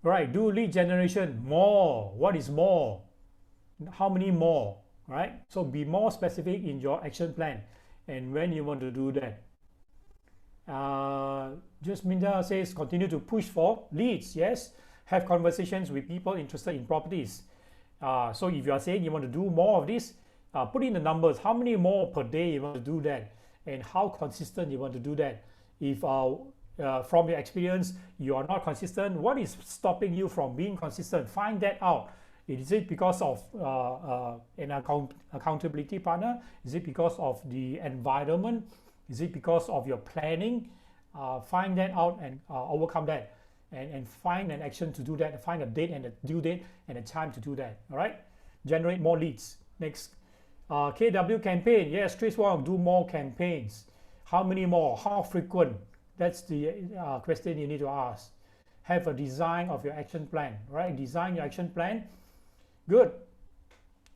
Right, do lead generation more. What is more? How many more, right? So be more specific in your action plan and when you want to do that. Jasminda says continue to push for leads. Yes, have conversations with people interested in properties. So if you are saying you want to do more of this, put in the numbers. How many more per day you want to do that, and how consistent you want to do that. If from your experience you are not consistent, what is stopping you from being consistent? Find that out. Is it because of an accountability partner? Is it because of the environment? Is it because of your planning? Find that out and overcome that, and find an action to do that. Find a date and a due date and a time to do that. All right, generate more leads. Next, KW campaign. Yes, Chris want to do more campaigns. How many more? How frequent? That's the question you need to ask. Have a design of your action plan. Right, design your action plan. Good.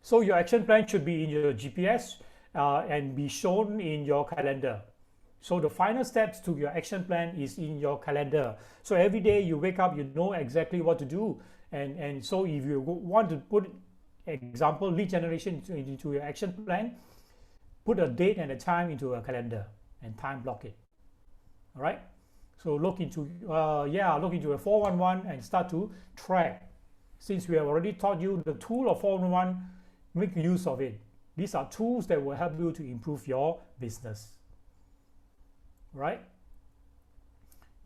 So your action plan should be in your GPS and be shown in your calendar. So the final steps to your action plan is in your calendar. So every day you wake up, you know exactly what to do. And so if you want to put, example, lead generation into your action plan, put a date and a time into a calendar and time block it. All right. So look into a 411 and start to track. Since we have already taught you the tool of 411, make use of it. These are tools that will help you to improve your business. Right?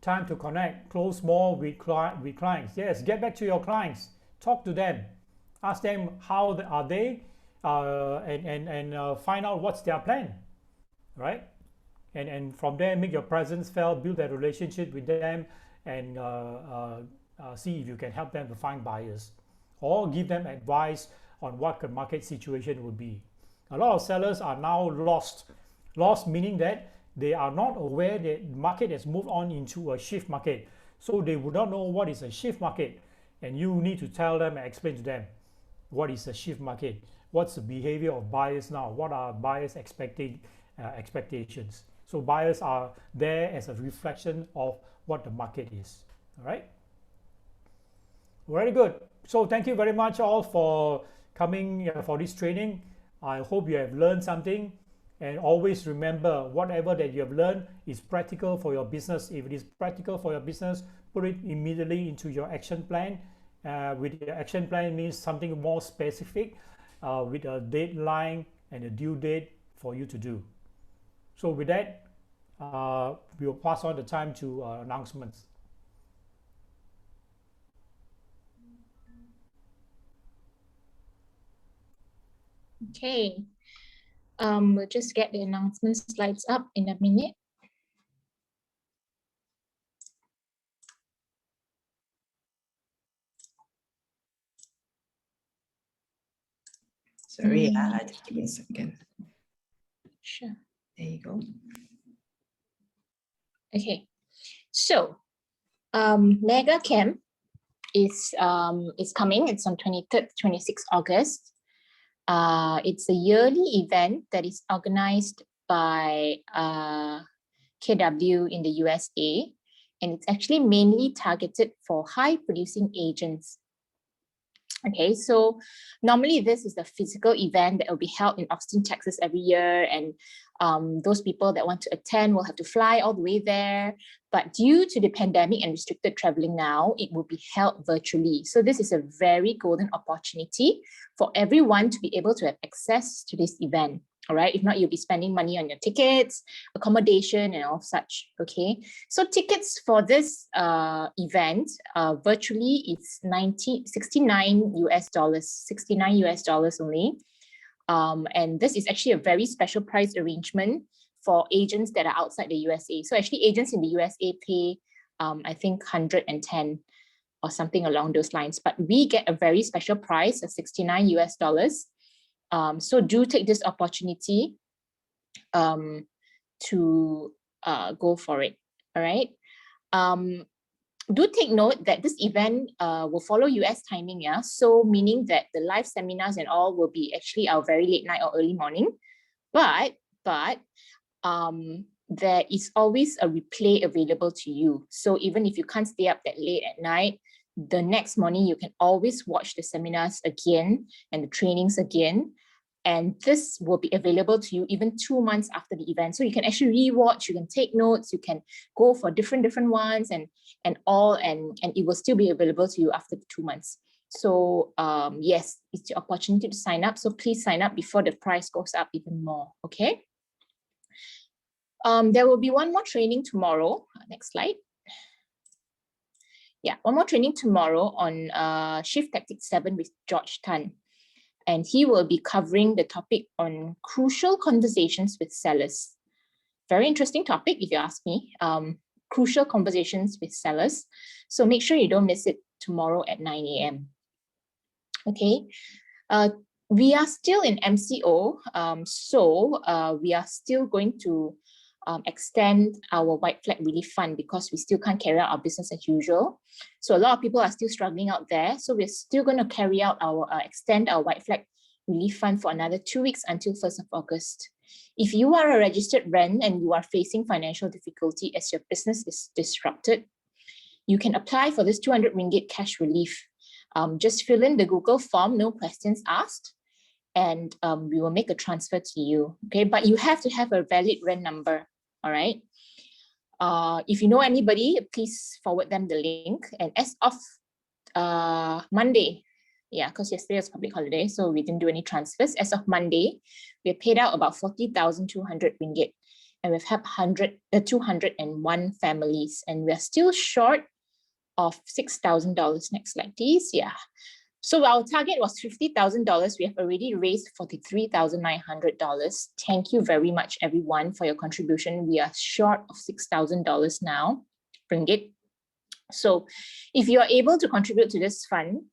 Time to connect, close more with clients. Yes, get back to your clients. Talk to them. Ask them how are they, and find out what's their plan. Right? And from there, make your presence felt, build that relationship with them, and see if you can help them to find buyers or give them advice on what the market situation would be. A lot of sellers are now lost meaning that they are not aware that the market has moved on into a shift market, so they would not know what is a shift market, and you need to tell them and explain to them what is a shift market, what's the behavior of buyers now, what are buyers expectations. So buyers are there as a reflection of what the market is. All right. Very good. So thank you very much all for coming for this training. I hope you have learned something, and always remember, whatever that you have learned is practical for your business. If it is practical for your business, put it immediately into your action plan. With your action plan means something more specific with a deadline and a due date for you to do. So with that, we'll pass on the time to announcements. Okay. We'll just get the announcement slides up in a minute. Sorry, just give me a second. Sure. There you go. Okay. So, Mega Camp is coming. It's on 23rd, 26th August. It's a yearly event that is organized by KW in the USA, and it's actually mainly targeted for high producing agents. Okay, so normally this is the physical event that will be held in Austin, Texas every year, and those people that want to attend will have to fly all the way there. But due to the pandemic and restricted traveling now, it will be held virtually. So this is a very golden opportunity for everyone to be able to have access to this event. All right, if not, you'll be spending money on your tickets, accommodation, and all such. Okay, so tickets for this event virtually it's $69 only. And this is actually a very special price arrangement for agents that are outside the USA. So actually agents in the USA pay, I think 110 or something along those lines, but we get a very special price of $69. So do take this opportunity to go for it, all right? Do take note that this event will follow US timing, yeah? So meaning that the live seminars and all will be actually our very late night or early morning, but there is always a replay available to you. So even if you can't stay up that late at night, the next morning you can always watch the seminars again and the trainings again. And this will be available to you even 2 months after the event. So you can actually rewatch, you can take notes, you can go for different ones and it will still be available to you after the 2 months. So yes, it's the opportunity to sign up. So please sign up before the price goes up even more, okay? There will be one more training tomorrow. Next slide. Yeah, one more training tomorrow on Shift Tactic 7 with George Tan. And he will be covering the topic on crucial conversations with sellers. Very interesting topic, if you ask me. Crucial conversations with sellers. So make sure you don't miss it tomorrow at 9 a.m. Okay. We are still in MCO, so we are still going to extend our White Flag Relief Fund because we still can't carry out our business as usual. So a lot of people are still struggling out there. So we're still going to carry out our extend our White Flag Relief Fund for another 2 weeks until 1st of August. If you are a registered rent and you are facing financial difficulty as your business is disrupted, you can apply for this 200 ringgit cash relief. Just fill in the Google form, no questions asked, and we will make a transfer to you. Okay, but you have to have a valid rent number. All right. If you know anybody, please forward them the link. And as of Monday, yeah, because yesterday was public holiday, so we didn't do any transfers. As of Monday, we have paid out about 40,200 ringgit, and we've helped 201 families, and we're still short of $6,000. Next slide, please. Yeah. So our target was $50,000. We have already raised $43,900. Thank you very much, everyone, for your contribution. We are short of $6,000 now, ringgit. So if you are able to contribute to this fund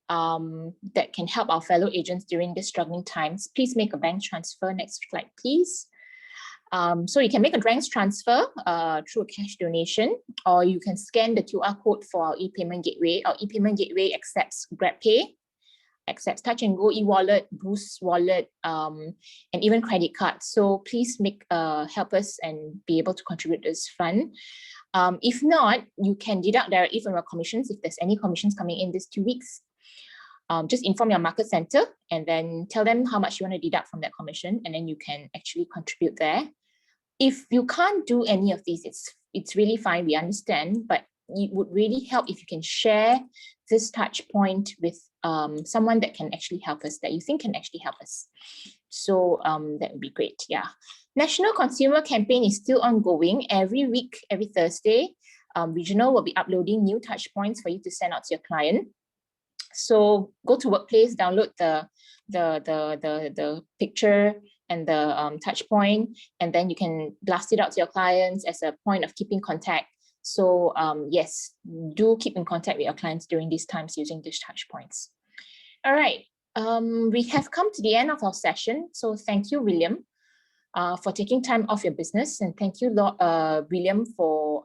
that can help our fellow agents during these struggling times, please make a bank transfer. Next slide, please. So you can make a bank transfer through a cash donation, or you can scan the QR code for our e-payment gateway. Our e-payment gateway accepts GrabPay, accepts Touch and Go e-wallet, Boost wallet, and even credit cards. So please help us and be able to contribute to this fund. If not, you can deduct directly from your commissions if there's any commissions coming in these 2 weeks. Just inform your market center and then tell them how much you want to deduct from that commission, and then you can actually contribute there. If you can't do any of these, it's really fine, we understand, but it would really help if you can share this touch point with someone that can actually help us, that you think can actually help us. So that would be great, yeah. National Consumer Campaign is still ongoing. Every week, every Thursday, Regional will be uploading new touch points for you to send out to your client. So go to Workplace, download the picture and the touch point, and then you can blast it out to your clients as a point of keeping contact. So yes, do keep in contact with your clients during these times using these touch points. All right, We have come to the end of our session. So thank you, William, for taking time off your business. And thank you, William, for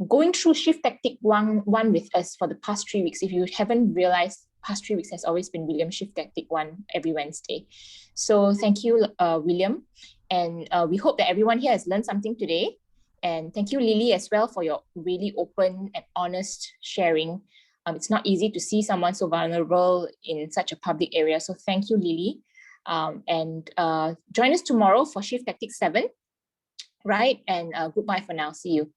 going through Shift Tactic one with us for the past 3 weeks. If you haven't realized, past 3 weeks has always been William Shift Tactic 1 every Wednesday. So thank you, William. And we hope that everyone here has learned something today. And thank you, Lily, as well, for your really open and honest sharing. It's not easy to see someone so vulnerable in such a public area. So thank you, Lily. And join us tomorrow for Shift Tactic 7, right? And goodbye for now. See you.